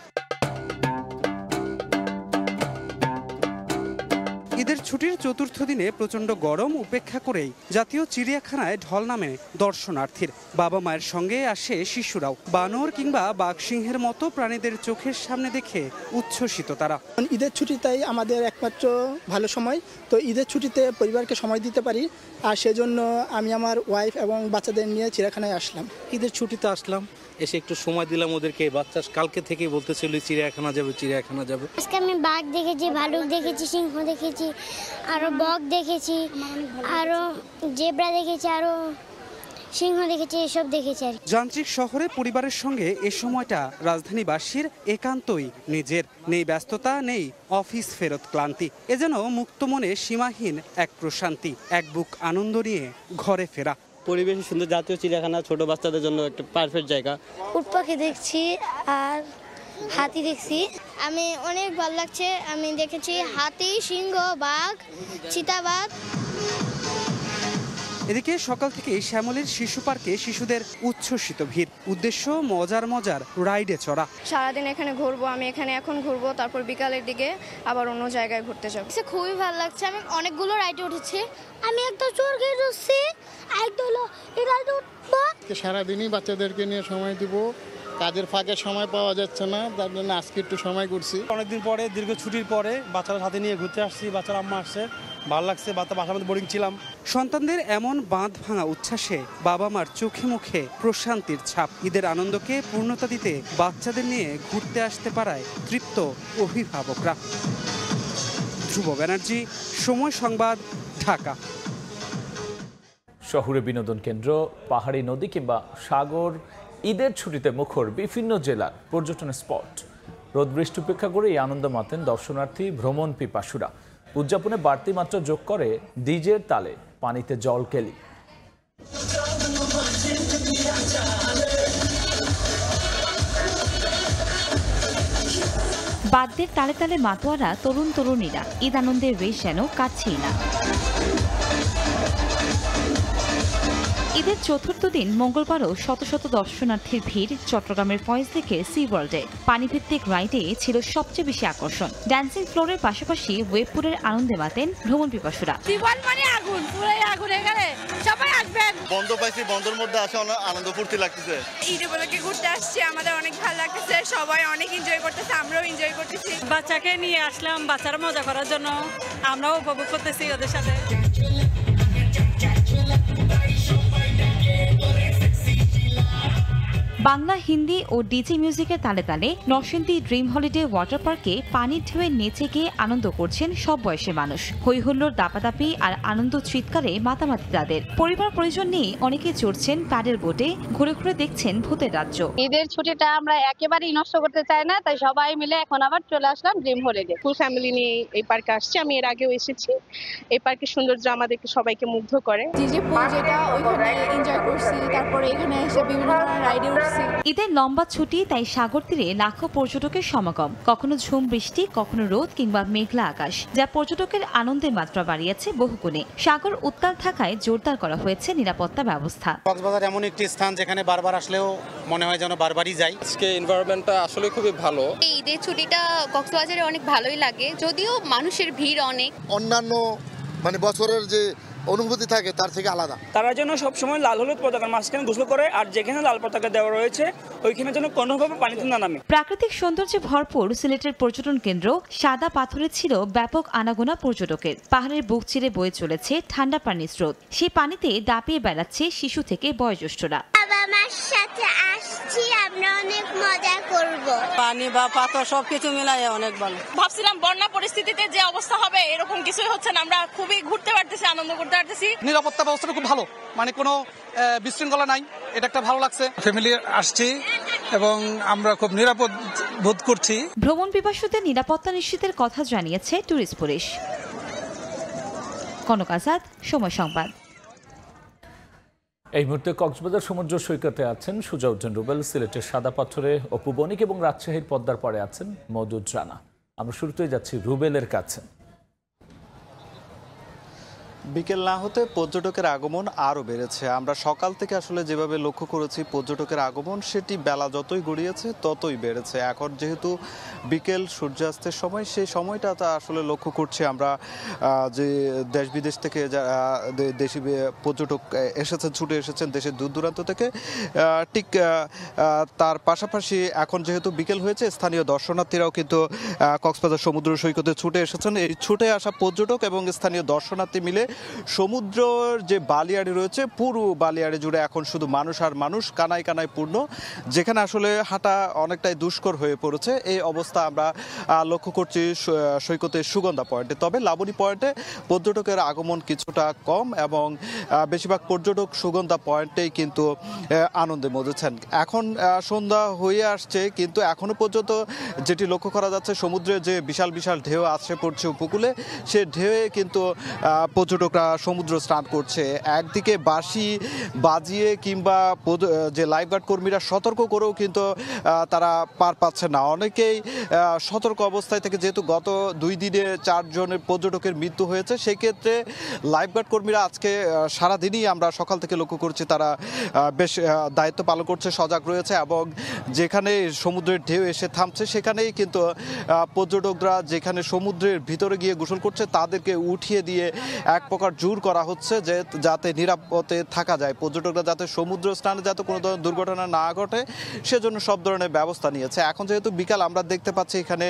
ঈদের ছুটির চতুর্থ দিনে প্রচণ্ড গরম উপেক্ষা করেই জাতীয় চিড়িয়াখানায় ঢল নামে দর্শনার্থীর। বাবা মায়ের সঙ্গে আসে শিশুরাও। বানর কিংবা বাঘসিংহের মতো প্রাণীদের চোখের সামনে দেখে উচ্ছ্বসিত তারা। ঈদের ছুটিটাই আমাদের একমাত্র ভালো সময়, তো ঈদের ছুটিতে পরিবারকে সময় দিতে পারি, আর সেজন্য আমি আমার ওয়াইফ এবং বাচ্চাদের নিয়ে চিড়িয়াখানায় আসলাম। ঈদের ছুটিতে আসলাম, এসে একটু সময় দিলাম ওদেরকে। বাচ্চা কালকে থেকেই বলতেছিল চিড়িয়াখানা যাবে চিড়িয়াখানা যাবে। আজকে আমি বাঘ দেখেছি, ভালুক দেখেছি, সিংহ দেখেছি, আরো বক দেখেছি, আরো জেব্রা দেখেছি, আরো সিংহ দেখেছি, এসব দেখেছি আর কি। যান্ত্রিক শহরে পরিবারের সঙ্গে এ সময়টা রাজধানীবাসীর একান্তই নিজের। নেই ব্যস্ততা, নেই অফিস ফেরত ক্লান্তি। এ যেন মুক্ত মনে সীমাহীন এক প্রশান্তি, এক বুক আনন্দ নিয়ে ঘরে ফেরা। পরিবেশ সুন্দর, জাতীয় চিড়িয়াখানা ছোট বাচ্চাদের জন্য একটা পারফেক্ট জায়গা। উট পাখি দেখছি আর হাতি দেখছি, আমি অনেক ভালো লাগছে। আমি দেখেছি হাতি, সিংহ, বাঘ, চিতাবাঘ। এদিকে সকাল থেকে শ্যামলীর শিশু পার্কে শিশুদের উচ্ছ্বসিত ভিড়। উদ্দেশ্য মজার রাইডে চড়া। সারাদিন এখানে ঘুরবো, আমি এখানে এখন ঘুরবো, তারপর বিকালের দিকে আবার অন্য জায়গায় ঘুরতে যাবো। খুবই ভালো লাগছে। আমি অনেকগুলো রাইডে উঠেছি। আমি একটা চড়কে উঠছি, একদলো এই রাইডে উঠবো। সারাদিনই বাচ্চাদেরকে নিয়ে সময় দিব, কাজের ফাঁকে সময় পাওয়া যাচ্ছে না, তার জন্য আজকে একটু সময় করছি। অনেকদিন পরে, দীর্ঘ ছুটির পরে বাচ্চারা সাথে নিয়ে ঘুরতে আসছি। বাচ্চারা আম্মা আসছে, ভালো লাগছে। বাসার মধ্যে বোরিং ছিলাম। সন্তানদের এমন বাঁধ ভাঙা উচ্ছ্বাসে বাবা মার চোখে মুখে প্রশান্তির ছাপ। ঈদের আনন্দকে পূর্ণতা দিতে বাচ্চাদের নিয়ে ঘুরতে আসতে পারায় তৃপ্ত অভিভাবকরা। ধ্রুব ব্যানার্জি, সময় সংবাদ, ঢাকা। শহুরে বিনোদন কেন্দ্র, পাহাড়ি নদী কিংবা সাগর, ঈদের ছুটিতে মুখর বিভিন্ন জেলার পর্যটন স্পট। রোদ বৃষ্টি উপেক্ষা করে এই আনন্দ মাতেন দর্শনার্থী, ভ্রমণ পিপাসুরা। উদযাপনে বাড়তি মাত্রা যোগ করে ডিজের তালে পানিতে জল কেলি। বাদ্যের তালে তালে মাতোয়ারা তরুণ তরুণীরা। ঈদ আনন্দের রেশ যেন কাটছেই না। ঈদের চতুর্থ দিন মঙ্গলবারও শত শত দর্শনার্থীর ভিড় চট্টগ্রামের ফয়েজলেকের সি ওয়ার্ল্ডে। পানিভিত্তিক রাইডে ছিল সবচেয়ে বেশি আকর্ষণ। ড্যান্সিং ফ্লোরের পাশাপাশি ওয়েবপুরের আনন্দে মাতেন ভ্রমণ পিপাসুরা। আগুন, পুরাই আগুন, এখানে সবাই আসবেন। বন্ধ পাইছি, বন্ধের মধ্যে আসে অনেক আনন্দ ফুর্তি লাগতেছে। ঈদ উপলক্ষে ঘুরতে আসছি, আমাদের অনেক ভালো লাগতেছে, সবাই অনেক এনজয় করতেছে, আমরাও এনজয় করতেছি। বাচ্চাকে নিয়ে আসলাম বাচ্চারা মজা করার জন্য, আমরাও উপভোগ করতেছি ওদের সাথে। বাংলা, হিন্দি ও ডিজে মিউজিকের তালে তালে নরসিংদী ড্রিম হলিডে ওয়াটার পার্কে পানির ঢেউয়ে নেচে গিয়ে আনন্দ করছেন সব বয়সের মানুষ। হইহুল্লোড়, দাপাদাপি আর আনন্দ চিৎকারে মাতামাতি তাদের। পরিবার পরিজন নিয়ে অনেকে চড়ছেন প্যাডেল বোটে, ঘুরে ঘুরে দেখছেন ভূতের রাজ্য। ঈদের ছুটিটা আমরা একেবারেই নষ্ট করতে চাই না, তাই সবাই মিলে এখন আবার চলে আসলাম ড্রিম হলিডে। ফুল ফ্যামিলি নিয়ে এই পার্কে আসছি। আমি এর আগেও এসেছি। এই পার্কের সৌন্দর্য আমাদেরকে সবাইকে মুগ্ধ করে। ডিজে পুল যেটা, ওইখানে এনজয় করছি, তারপরে এখানে এসে বিভিন্ন ধরনের রাইডে উঠছি। ঈদের লম্বা ছুটি, তাই সাগর তীরে লাখো পর্যটকের সমাগম। কখনো ঝুম বৃষ্টি, কখনো রোদ কিংবা মেঘলা আকাশ, যা পর্যটকের আনন্দের মাত্রা বাড়িয়েছে বহুগুণে। সাগর উত্তাল থাকায় জোরদার করা হয়েছে নিরাপত্তা ব্যবস্থা। কক্সবাজার এমন একটি স্থান যেখানে বারবার আসলেও মনে হয় যেন বারবারই যাই। আজকে এনভায়রনমেন্টটা আসলে খুবই ভালো। এই ঈদের ছুটিটা কক্সবাজারে অনেক ভালোই লাগে, যদিও মানুষের ভিড় অনেক। অন্যান্য বছরের যে অনুভূতি থাকে তার থেকে আলাদা। তারা যেন সবসময় লাল হলুদ পতাকার মাঝখানে গোসল করে, আর যেখানে লাল পতাকা দেওয়া রয়েছে ওইখানে যেন কোনোভাবে পানিতে না নামে। প্রাকৃতিক সৌন্দর্যে ভরপুর সিলেটের পর্যটন কেন্দ্র সাদা পাথরে ছিল ব্যাপক আনাগোনা পর্যটকের। পাহাড়ের বুক চিরে বয়ে চলেছে ঠান্ডা পানির স্রোত। সেই পানিতে দাপিয়ে বেড়াচ্ছে শিশু থেকে বয়োজ্যেষ্ঠরা। বাবা মার সাথে আসছি, আমরা অনেক মজা করব। পানি বা পাথর সবকিছু মিলাই অনেক ভালো। ভাবছিলাম বন্যা পরিস্থিতিতে যে অবস্থা হবে, এরকম কিছুই হচ্ছে না। আমরা খুবই ঘুরতে পারতেছি, আনন্দ করতে পারতেছি। নিরাপত্তা ব্যবস্থাটা খুব ভালো, কোনো বিশৃঙ্খলা নাই, এটা একটা ভালো লাগছে। ফ্যামিলি আসছি এবং আমরা খুব নিরাপদ বোধ করছি। ভ্রমণ পিপাসুদের নিরাপত্তা নিশ্চিতের কথা জানিয়েছে ট্যুরিস্ট পুলিশ। কনক আজাদ, সময় সংবাদ। এই মুহূর্তে কক্সবাজার সমুদ্র সৈকতে আছেন সুজাউদ্দিন রুবেল, সিলেটের সাদা পাথরে অপু বণিক এবং রাজশাহীর পদ্মার পাড়ে আছেন মওদুদ রানা। আমরা শুরুতেই যাচ্ছি রুবেলের কাছে। বিকেল না হতে পর্যটকের আগমন আরও বেড়েছে। আমরা সকাল থেকে আসলে যেভাবে লক্ষ্য করেছি পর্যটকের আগমন, সেটি বেলা যতই গড়িয়েছে ততই বেড়েছে। এখন যেহেতু বিকেল সূর্যাস্তের সময়, সেই সময়টা তা আসলে লক্ষ্য করছি আমরা যে দেশ বিদেশ থেকে যারা দেশি পর্যটক এসেছেন, ছুটে এসেছেন দেশের দূর দূরান্ত থেকে। ঠিক তার পাশাপাশি এখন যেহেতু বিকেল হয়েছে, স্থানীয় দর্শনার্থীরাও কিন্তু কক্সবাজার সমুদ্র সৈকতে ছুটে এসেছেন। এই ছুটে আসা পর্যটক এবং স্থানীয় দর্শনার্থী মিলে সমুদ্রের যে বালিয়াড়ি রয়েছে, পুরো বালিয়াড়ি জুড়ে এখন শুধু মানুষ আর মানুষ, কানায় কানায় পূর্ণ, যেখানে আসলে হাঁটা অনেকটাই দুষ্কর হয়ে পড়েছে। এই অবস্থা আমরা লক্ষ্য করছি সৈকতের সুগন্ধা পয়েন্টে। তবে লাবণী পয়েন্টে পর্যটকের আগমন কিছুটা কম এবং বেশিরভাগ পর্যটক সুগন্ধা পয়েন্টেই কিন্তু আনন্দে মজেছেন। এখন সন্ধ্যা হয়ে আসছে, কিন্তু এখনো পর্যন্ত যেটি লক্ষ্য করা যাচ্ছে, সমুদ্রে যে বিশাল বিশাল ঢেউ আসছে পড়ছে উপকূলে, সে ঢেউয়ে কিন্তু পর্যটকরা সমুদ্র স্নান করছে। একদিকে বাঁশি বাজিয়ে কিংবা যে লাইফগার্ড কর্মীরা সতর্ক করেও কিন্তু তারা পার পাচ্ছে না। অনেকেই সতর্ক অবস্থায় থেকে, যেহেতু গত 2 দিনে 4 জনের পর্যটকের মৃত্যু হয়েছে, সেক্ষেত্রে লাইফগার্ড কর্মীরা আজকে সারাদিনই আমরা সকাল থেকে লক্ষ্য করছি তারা বেশ দায়িত্ব পালন করছে, সজাগ রয়েছে এবং যেখানে সমুদ্রের ঢেউ এসে থামছে সেখানেই কিন্তু পর্যটকরা যেখানে সমুদ্রের ভিতরে গিয়ে গোসল করছে তাদেরকে উঠিয়ে দিয়ে এক প্রকার জোর করা হচ্ছে যে যাতে নিরাপদে থাকা যায়, পর্যটকরা যাতে সমুদ্র স্নানে যাতে কোনো ধরনের দুর্ঘটনা না ঘটে, সেজন্য সব ধরনের ব্যবস্থা নিয়েছে। এখন যেহেতু বিকাল, আমরা দেখতে পাচ্ছি এখানে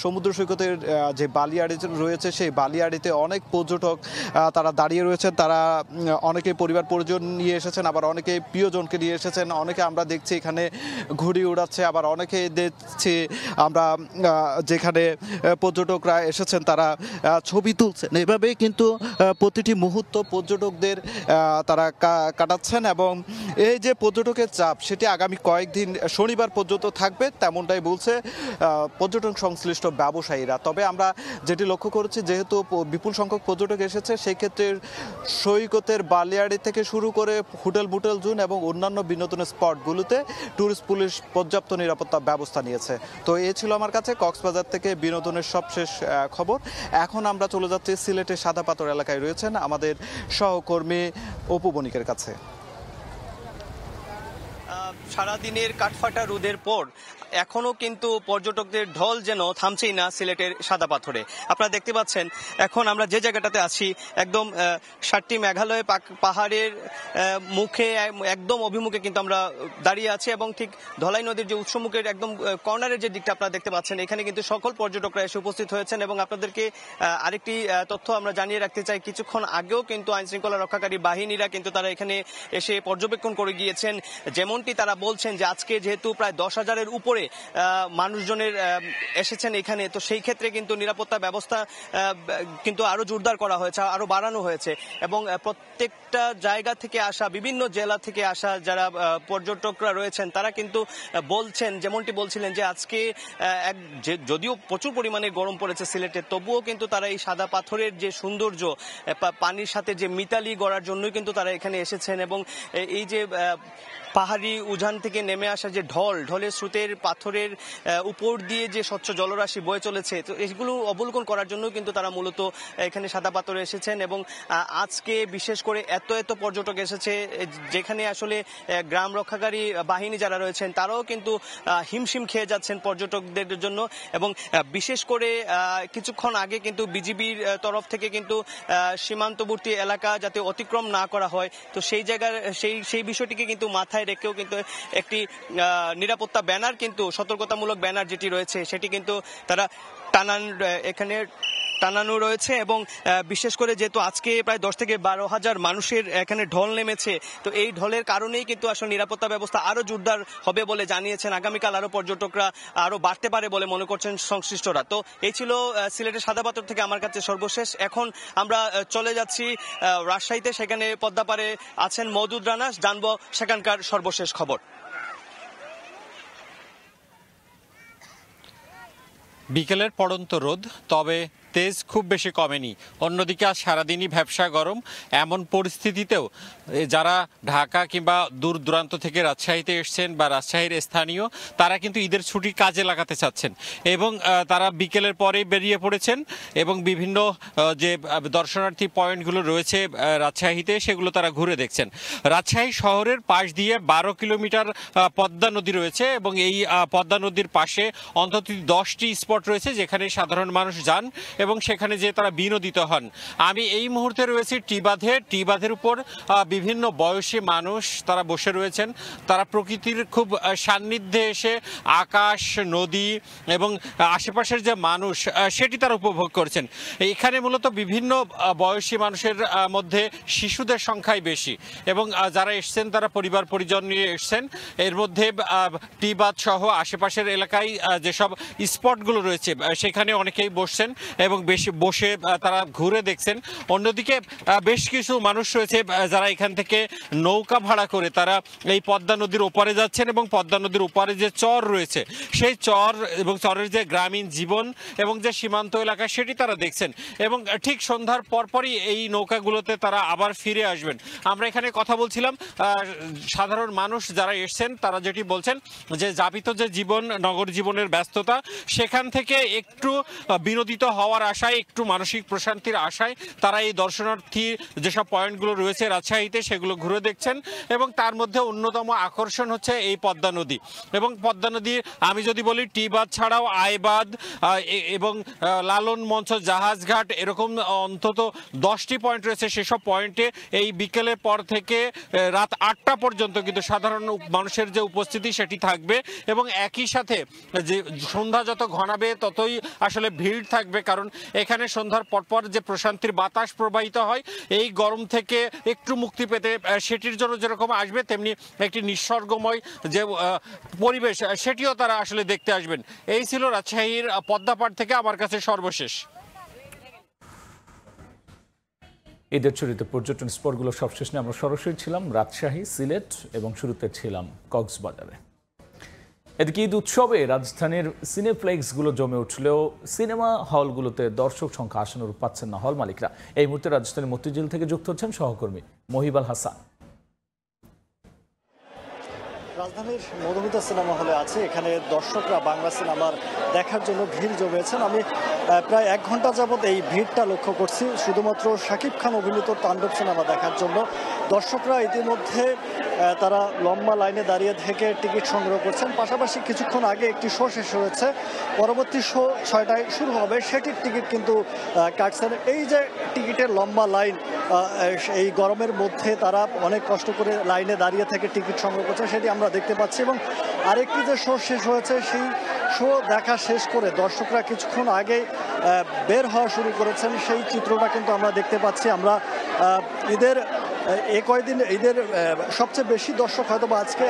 সমুদ্র সৈকতের যে বালিয়াড়ি রয়েছে, সেই বালিয়াড়িতে অনেক পর্যটক তারা দাঁড়িয়ে রয়েছেন। তারা অনেকে পরিবার পরিজন নিয়ে এসেছেন, আবার অনেকে প্রিয়জনকে নিয়ে এসেছেন, অনেকে আমরা দেখছি এখানে ঘুড়ি উড়াচ্ছে, আবার অনেকে দেখছি আমরা যেখানে পর্যটকরা এসেছেন তারা ছবি তুলছেন। এভাবেই কিন্তু প্রতিটি মুহূর্ত পর্যটকদের তারা কাটাচ্ছেন এবং এই যে পর্যটকের চাপ, সেটি আগামী কয়েকদিন শনিবার পর্যন্ত থাকবে, তেমনটাই বলছে পর্যটন সংশ্লিষ্ট ব্যবসায়ীরা। তবে আমরা যেটি লক্ষ্য করেছি, যেহেতু বিপুল সংখ্যক পর্যটক এসেছে, সেই ক্ষেত্রে সৈকতের বালিয়াড়ি থেকে শুরু করে হোটেল বুটেল জোন এবং অন্যান্য বিনোদনের স্পটগুলোতে ট্যুরিস্ট পুলিশ পর্যাপ্ত নিরাপত্তা ব্যবস্থা নিয়েছে। তো এই ছিল আমার কাছে কক্সবাজার থেকে বিনোদনের সবশেষ খবর। এখন আমরা চলে যাচ্ছি সিলেটের সাদা পাথর এলাকায় রয়েছেন আমাদের সহকর্মী অপু বণিকের কাছে। সারাদিনের কাঠফাটা রোদের পর এখনো কিন্তু পর্যটকদের ঢল যেন থামছেই না সিলেটের সাদা পাথরে। আপনারা দেখতে পাচ্ছেন এখন আমরা যে জায়গাটাতে আছি, একদম 7টি মেঘালয় পাহাড়ের মুখে একদম অভিমুখে কিন্তু আমরা দাঁড়িয়ে আছি এবং ঠিক ধলাই নদীর যে উৎসমুখের একদম কর্নারের যে দিকটা আপনারা দেখতে পাচ্ছেন, এখানে কিন্তু সকল পর্যটকরা এসে উপস্থিত হয়েছেন। এবং আপনাদেরকে আরেকটি তথ্য আমরা জানিয়ে রাখতে চাই, কিছুক্ষণ আগেও কিন্তু আইনশৃঙ্খলা রক্ষাকারী বাহিনীরা কিন্তু তারা এখানে এসে পর্যবেক্ষণ করে গিয়েছেন। যেমনটি তারা বলছেন যে আজকে যেহেতু প্রায় 10,000-এর উপরে মানুষজনের এসেছেন এখানে, তো সেই ক্ষেত্রে কিন্তু নিরাপত্তা ব্যবস্থা কিন্তু আরো জোরদার করা হয়েছে, আরো বাড়ানো হয়েছে। এবং প্রত্যেকটা জায়গা থেকে আসা, বিভিন্ন জেলা থেকে আসা যারা পর্যটকরা রয়েছেন, তারা কিন্তু বলছেন, যেমনটি বলছিলেন যে আজকে যদিও প্রচুর পরিমাণে গরম পড়েছে সিলেটে, তবুও কিন্তু তারা এই সাদা পাথরের যে সৌন্দর্য, পানির সাথে যে মিতালি গড়ার জন্যই কিন্তু তারা এখানে এসেছেন। এবং এই যে পাহাড়ি উজান থেকে নেমে আসা যে ঢলের স্রোতের পাথরের উপর দিয়ে যে স্বচ্ছ জলরাশি বয়ে চলেছে, তো এগুলো অবলোকন করার জন্য কিন্তু তারা মূলত এখানে সাদা পাথরে এসেছেন। এবং আজকে বিশেষ করে এত পর্যটক এসেছে, যেখানে আসলে গ্রাম রক্ষাকারী বাহিনী যারা রয়েছেন তারাও কিন্তু হিমশিম খেয়ে যাচ্ছেন পর্যটকদের জন্য। এবং বিশেষ করে কিছুক্ষণ আগে কিন্তু বিজিবির তরফ থেকে কিন্তু সীমান্তবর্তী এলাকা যাতে অতিক্রম না করা হয়, তো সেই জায়গার সেই বিষয়টিকে কিন্তু মাথায় রেখেও কিন্তু একটি নিরাপত্তা ব্যানার, কিন্তু সতর্কতামূলক ব্যানার যেটি রয়েছে সেটি কিন্তু তারা এখানে টানানো রয়েছে। এবং বিশেষ করে যেহেতু আজকে প্রায় 10 থেকে 12,000 মানুষের এখানে ঢল নেমেছে, তো এই ঢলের কারণেই কিন্তু আসলে নিরাপত্তা ব্যবস্থা আরো জোরদার হবে বলে জানিয়েছেন। আগামীকাল আরো পর্যটকরা আরো বাড়তে পারে বলে মনে করছেন সংশ্লিষ্টরা। তো এই ছিল সিলেটের সাদা পাথর থেকে আমার কাছে সর্বশেষ। এখন আমরা চলে যাচ্ছি রাজশাহীতে, সেখানে পদ্মাপাড়ে আছেন মওদুদ রানা, জানবো সেখানকার সর্বশেষ খবর। বিকেলের পড়ন্ত রোদ, তবে তেজ খুব বেশি কমেনি। অন্যদিকে আজ সারাদিনই ভ্যাপসা গরম। এমন পরিস্থিতিতেও যারা ঢাকা কিংবা দূর দূরান্ত থেকে রাজশাহীতে এসছেন বা রাজশাহীর স্থানীয়, তারা কিন্তু ঈদের ছুটি কাজে লাগাতে চাচ্ছেন এবং তারা বিকেলের পরেই বেরিয়ে পড়েছেন এবং বিভিন্ন যে দর্শনার্থী পয়েন্টগুলো রয়েছে রাজশাহীতে সেগুলো তারা ঘুরে দেখছেন। রাজশাহী শহরের পাশ দিয়ে 12 কিলোমিটার পদ্মা নদী রয়েছে এবং এই পদ্মা নদীর পাশে অন্তত 10টি স্পট রয়েছে যেখানে সাধারণ মানুষ যান এবং সেখানে যে তারা বিনোদিত হন। আমি এই মুহূর্তে রয়েছি টি বাঁধের উপর বিভিন্ন বয়সী মানুষ তারা বসে রয়েছেন। তারা প্রকৃতির খুব সান্নিধ্যে এসে আকাশ, নদী এবং আশেপাশের যে মানুষ সেটি তারা উপভোগ করছেন। এখানে মূলত বিভিন্ন বয়সী মানুষের মধ্যে শিশুদের সংখ্যাই বেশি এবং যারা এসছেন তারা পরিবার পরিজন নিয়ে এসছেন। এর মধ্যে টি বাঁধ সহ আশেপাশের এলাকায় যেসব স্পটগুলো রয়েছে সেখানে অনেকেই বসছেন এবং বসে তারা ঘুরে দেখছেন। অন্যদিকে বেশ কিছু মানুষ রয়েছে যারা এখান থেকে নৌকা ভাড়া করে তারা এই পদ্মা নদীর ওপারে যাচ্ছেন এবং পদ্মা নদীর ওপারে যে চর রয়েছে সেই চর এবং চরের যে গ্রামীণ জীবন এবং যে সীমান্ত এলাকা সেটি তারা দেখছেন এবং ঠিক সন্ধ্যার পরপরই এই নৌকাগুলোতে তারা আবার ফিরে আসবেন। আমরা এখানে কথা বলছিলাম, সাধারণ মানুষ যারা এসছেন তারা যেটি বলছেন যে যাপিত যে জীবন, নগর জীবনের ব্যস্ততা, সেখান থেকে একটু বিনোদিত হওয়ার আশায়, একটু মানসিক প্রশান্তির আশায় তারা এই দর্শনার্থী যেসব পয়েন্টগুলো রয়েছে রাজশাহীতে সেগুলো ঘুরে দেখছেন এবং তার মধ্যে অন্যতম আকর্ষণ হচ্ছে এই পদ্মা নদী। এবং পদ্মা নদী আমি যদি বলি টি বাঁধ ছাড়াও আইবাঁধ এবং লালন মঞ্চ, জাহাজঘাট এরকম অন্তত 10টি পয়েন্ট রয়েছে। সেসব পয়েন্টে এই বিকেলের পর থেকে রাত 8টা পর্যন্ত কিন্তু সাধারণ মানুষের যে উপস্থিতি সেটি থাকবে এবং একই সাথে যে সন্ধ্যা যত ঘনাবে ততই আসলে ভিড় থাকবে, কারণ এখানে সন্ধ্যার পরপর যে প্রশান্তির বাতাস প্রবাহিত হয় এই গরম থেকে একটু মুক্তি পেতে সেটির জন্য যেরকম আসবে তেমনি একটি নিঃসর্গময় যে পরিবেশ সেটিও তারা আসলে দেখতে আসবেন। এই ছিল রাজশাহীর পদ্মাপাড় থেকে আমার কাছে সর্বশেষ। ঈদের ছুটিতে পর্যটন স্পটগুলো সবশেষ নিয়ে আমরা সরাসরি ছিলাম রাজশাহী, সিলেট এবং শুরুতে ছিলাম কক্সবাজারে। এদিকে ঈদ উৎসবে রাজধানীর সিনেপ্লেক্সগুলো জমে উঠলেও সিনেমা হলগুলোতে দর্শক সংখ্যা আসানোর পাচ্ছেন না হল মালিকরা। এই মুহূর্তে রাজধানীর মতিঝিল থেকে যুক্ত হচ্ছেন সহকর্মী মহিবাল হাসান। রাজধানীর মধুমিতা সিনেমা হলে আছে, এখানে দর্শকরা বাংলা সিনেমার দেখার জন্য ভিড় জমিয়েছেন। আমি প্রায় 1 ঘন্টা যাবৎ এই ভিড়টা লক্ষ্য করছি শুধুমাত্র শাকিব খান অভিনীত তাণ্ডব সিনেমা দেখার জন্য। দর্শকরা ইতিমধ্যে তারা লম্বা লাইনে দাঁড়িয়ে থেকে টিকিট সংগ্রহ করছেন। পাশাপাশি কিছুক্ষণ আগে একটি শো শেষ হয়েছে, পরবর্তী শো 6টায় শুরু হবে, সেটির টিকিট কিন্তু কাটছেন। এই যে টিকিটের লম্বা লাইন, এই গরমের মধ্যে তারা অনেক কষ্ট করে লাইনে দাঁড়িয়ে থেকে টিকিট সংগ্রহ করছে সেটি আমরা দেখতে পাচ্ছি। এবং আরেকটি যে শো শেষ হয়েছে সেই শো দেখা শেষ করে দর্শকরা কিছুক্ষণ আগে বের হওয়া শুরু করেছেন, সেই চিত্রটা কিন্তু আমরা দেখতে পাচ্ছি। আমরা ঈদের কয়েকদিন ঈদের সবচেয়ে বেশি দর্শক হয়তো বা আজকে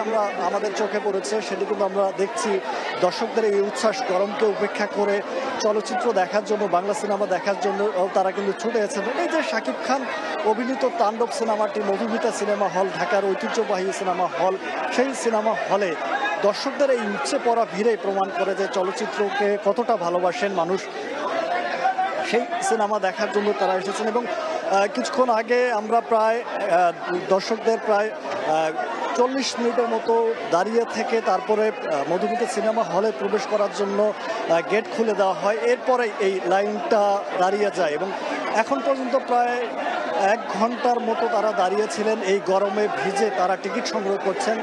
আমাদের চোখে পড়েছে, সেটি কিন্তু আমরা দেখছি। দর্শকদের এই উচ্ছ্বাস, গরমকে উপেক্ষা করে চলচ্চিত্র দেখার জন্য, বাংলা সিনেমা দেখার জন্য তারা কিন্তু ছুটে এসেছেন। এই যে শাকিব খান অভিনীত তাণ্ডব সিনেমাটি মধুমিতা সিনেমা হল, ঢাকার ঐতিহ্যবাহী সিনেমা হল, সেই সিনেমা হলে দর্শকদের এই উপচে পড়া ভিড়ে প্রমাণ করে যে চলচ্চিত্রকে কতটা ভালোবাসেন মানুষ। সেই সিনেমা দেখার জন্য তারা এসেছেন এবং কিছুক্ষণ আগে আমরা প্রায় দর্শকদের প্রায় 40 মিনিটের মতো দাঁড়িয়ে থেকে তারপরে মধুমিতা সিনেমা হলে প্রবেশ করার জন্য গেট খুলে দেওয়া হয়। এরপরে এই লাইনটা দাঁড়িয়ে যায় এবং এখন পর্যন্ত প্রায় 1 ঘন্টার মতো তারা দাঁড়িয়েছিলেন। এই গরমে ভিজে তারা টিকিট সংগ্রহ করছেন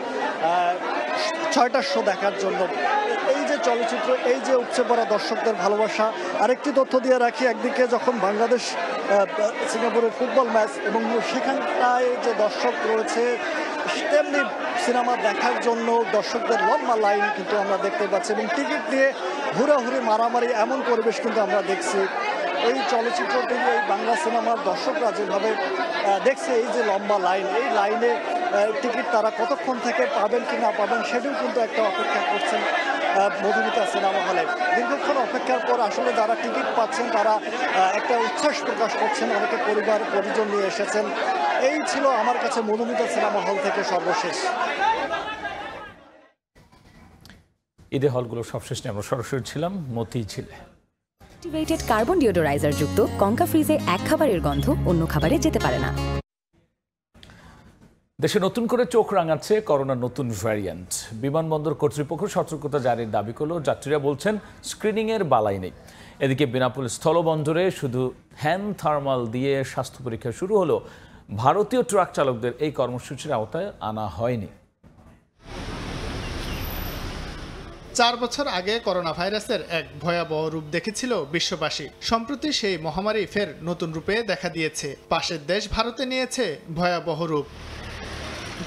6টার শো দেখার জন্য। এই যে চলচ্চিত্র, এই যে উপচে পড়া দর্শকদের ভালোবাসা। আরেকটি তথ্য দিয়ে রাখি, একদিকে যখন বাংলাদেশ সিঙ্গাপুরের ফুটবল ম্যাচ এবং সেখানটায় যে দর্শক রয়েছে, তেমনি সিনেমা দেখার জন্য দর্শকদের লম্বা লাইন কিন্তু আমরা দেখতে পাচ্ছি এবং টিকিট নিয়ে হুড়াহুড়ি মারামারি এমন পরিবেশ কিন্তু আমরা দেখছি। এই চলচ্চিত্রটি, এই বাংলা সিনেমার দর্শকরা যেভাবে দেখছে, এই যে লম্বা লাইন, এই লাইনে টিকিট তারা কতক্ষণ থেকে পাবেন কি না পাবেন সেটিও কিন্তু একটা অপেক্ষা করছেন মধুমিতা সিনেমা হলে। দীর্ঘক্ষণ অপেক্ষার পর আসলে যারা টিকিট পাচ্ছেন তারা একটা উচ্ছ্বাস প্রকাশ করছেন, অনেকে পরিবার পরিজন নিয়ে এসেছেন। এই ছিল আমার কাছে মধুমিতা সিনেমা হল থেকে সর্বশেষ। ঈদের হলগুলো সবশেষ নিয়ে আমরা সরাসরি ছিলাম মতিঝিলে। অ্যাক্টিভেটেড কার্বন ডিওডোরাইজার যুক্ত কঙ্কা ফ্রিজে এক খাবারের গন্ধ অন্য খাবারে যেতে পারে না। দেশে নতুন করে চোখ রাঙাচ্ছে করোনার নতুন ভ্যারিয়েন্ট। বিমানবন্দর কর্তৃপক্ষ সতর্কতা জারির দাবি করলেও যাত্রীরা বলছেন স্ক্রিনিংয়ের বালাই নেই। এদিকে বেনাপোল স্থলবন্দরে শুধু হ্যান্ড থার্মাল দিয়ে স্বাস্থ্য পরীক্ষা শুরু হলো। ভারতীয় ট্রাক চালকদের এই কর্মসূচির আওতায় আনা হয়নি। 4 বছর আগে করোনা ভাইরাসের এক ভয়াবহ রূপ দেখেছিল বিশ্ববাসী। সম্প্রতি সেই মহামারী ফের নতুন রূপে দেখা দিয়েছে। পাশের দেশ ভারতে নিয়েছে ভয়াবহ রূপ।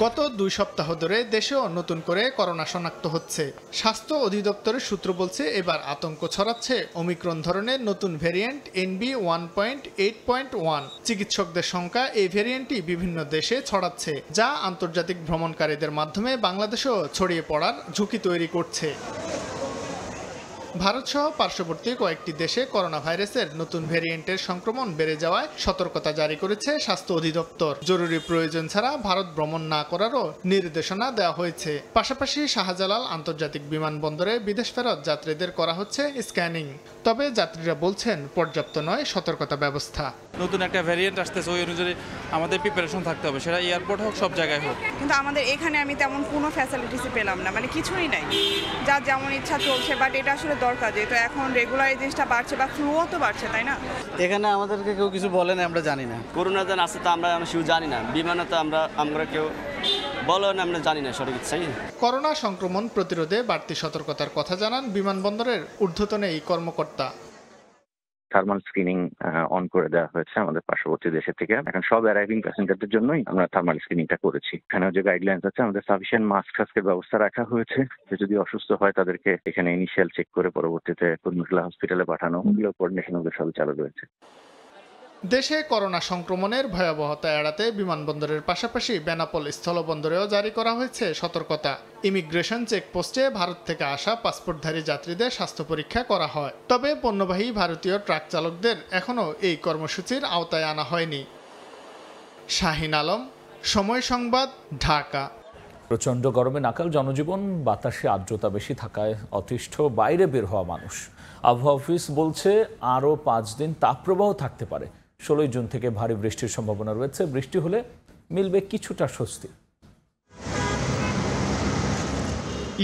গত 2 সপ্তাহ ধরে দেশেও নতুন করে করোনা শনাক্ত হচ্ছে। স্বাস্থ্য অধিদপ্তরের সূত্র বলছে এবার আতঙ্ক ছড়াচ্ছে ওমিক্রন ধরনের নতুন ভ্যারিয়েন্ট NB1.8.1। চিকিৎসকদের সংখ্যা এই ভ্যারিয়েন্টটি বিভিন্ন দেশে ছড়াচ্ছে, যা আন্তর্জাতিক ভ্রমণকারীদের মাধ্যমে বাংলাদেশেও ছড়িয়ে পড়ার ঝুঁকি তৈরি করছে। ভারতসহ পার্শ্ববর্তী কয়েকটি দেশে করোনা ভাইরাসের নতুন ভ্যারিয়েন্টের সংক্রমণ বেড়ে যাওয়ায় সতর্কতা জারি করেছে স্বাস্থ্য অধিদপ্তর। জরুরি প্রয়োজন ছাড়া ভারত ভ্রমণ না করারও নির্দেশনা দেওয়া হয়েছে। পাশাপাশি শাহজালাল আন্তর্জাতিক বিমানবন্দরে বিদেশ ফেরত যাত্রীদের করা হচ্ছে স্ক্যানিং। তবে যাত্রীরা বলছেন পর্যাপ্ত নয় সতর্কতা ব্যবস্থা। নতুন একটা ভ্যারিয়েন্ট আসতেছে, ওই অনুযায়ী আমাদের প্রিপারেশন থাকতে হবে, সেটা এয়ারপোর্ট হোক সব জায়গায় হোক। কিন্তু আমাদের এখানে আমি তেমন কোনো ফ্যাসিলিটিসই পেলাম না, মানে কিছুই নাই, যা যেমন ইচ্ছা চলছে। বাট এটা আসলে দরকার, যেহেতু এখন রেগুলার এই জিনিসটা বাড়ছে বা ফ্লুও তো বাড়ছে, তাই না? এখানে আমাদেরকে কেউ কিছু বলে না, আমরা জানি না। করোনা যেন আসছে তো আমরা শিউ জানি না, বিমানে তো আমরা কেউ বলো না, আমরা জানি না সঠিক ইচ্ছাই। করোনা সংক্রমণ প্রতিরোধে বাড়তি সতর্কতার কথা জানান বিমানবন্দরের ঊর্ধ্বতন এই কর্মকর্তা। থার্মাল স্ক্রিনিং অন করে দেওয়া হয়েছে আমাদের পার্শ্ববর্তী দেশের থেকে। এখন সব অ্যারাইভিং প্যাসেঞ্জারদের জন্যই আমরা থার্মাল স্ক্রিনিংটা করেছি। এখানেও যে গাইডলাইন্স আছে, আমাদের সাফিসিয়েন্ট মাস্ক টাস্কের ব্যবস্থা রাখা হয়েছে। যদি অসুস্থ হয় তাদেরকে এখানে ইনিশিয়াল চেক করে পরবর্তীতে কুর্মিটোলা হসপিটালে পাঠানো, ওগুলো কোঅর্ডিনেশন ওদের সবই চালু রয়েছে। দেশে করোনা সংক্রমণের ভয়াবহতা এড়াতে বিমানবন্দরের পাশাপাশি বেনাপোল স্থলবন্দরেও জারি করা হয়েছে সতর্কতা। ইমিগ্রেশন চেকপোস্টে ভারত থেকে আসা পাসপোর্টধারী যাত্রীদের স্বাস্থ্য পরীক্ষা করা হয়। তবে পণ্যবাহী ভারতীয় ট্রাক চালকদের এখনও এই কর্মসূচির আওতায় আনা হয়নি। শাহিন আলম, সময় সংবাদ, ঢাকা। প্রচণ্ড গরমে নাকাল জনজীবন, বাতাসে আর্দ্রতা বেশি থাকায় অতিষ্ঠ বাইরে বের হওয়া মানুষ। আবহাওয়া অফিস বলছে আরও 5 দিন তাপপ্রবাহ থাকতে পারে। 16 জুন থেকে ভারী বৃষ্টির সম্ভাবনা রয়েছে। বৃষ্টি হলে মিলবে কিছুটা স্বস্তি।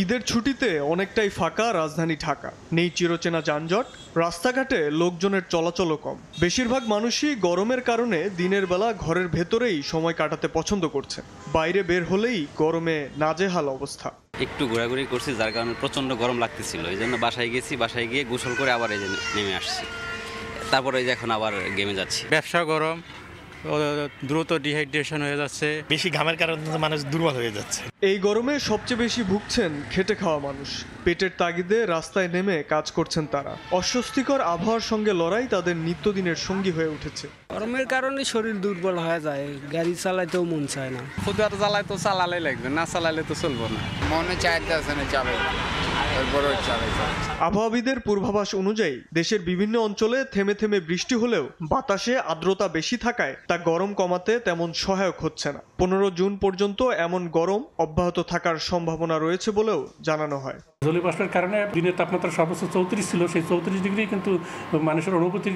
ঈদের ছুটিতে অনেকটাই ফাঁকা রাজধানী ঢাকা। নেই চিরচেনা যানজট, রাস্তাঘাটে লোকজনের চলাচলও কম। বেশিরভাগ মানুষই গরমের কারণে দিনের বেলা ঘরের ভেতরেই সময় কাটাতে পছন্দ করছে। বাইরে বের হলেই গরমে নাজেহাল অবস্থা। একটু ঘোরাঘুরি করছি, যার কারণে প্রচণ্ড গরম লাগতেছিল। এই জন্য বাসায় গেছি, বাসায় গিয়ে গোসল করে আবার এই যে নেমে আসছি। তারপরে এই যে এখন আবার গেমে যাচ্ছি। ব্যবসা গরম, দ্রুত ডিহাইড্রেশন হয়ে যাচ্ছে, বেশি ঘামের কারণে মানুষ দুর্বল হয়ে যাচ্ছে। এই গরমে সবচেয়ে বেশি ভুগছেন খেটে খাওয়া মানুষ। পেটের তাগিদে রাস্তায় নেমে কাজ করছেন তারা। অস্বস্তিকর আবহাওয়ার সঙ্গে লড়াই তাদের নিত্যদিনের সঙ্গী হয়ে উঠেছে। গরমের কারণে শরীর দুর্বল হয়ে যায়, গাড়ি চালাইতেও মন চায় না। খুদার জ্বালায় তো চালালে লাগবে, না চালালে তো চলবো না। মনে চাইতে আছে না চালাই। আবহাওয়াবিদের পূর্বাভাস অনুযায়ী দেশের বিভিন্ন অঞ্চলে থেমে থেমে বৃষ্টি হলেও বাতাসে আর্দ্রতা বেশি থাকায় তা গরম কমাতে তেমন সহায়ক হচ্ছে না। 15 জুন পর্যন্ত এমন গরম অব্যাহত থাকার সম্ভাবনা রয়েছে বলেও জানানো হয়। জলীয়বাষ্পের কারণে দিনের তাপমাত্রা সর্বোচ্চ 34 ছিল, সেই 34 ডিগ্রি কিন্তু মানুষের অনুভূতির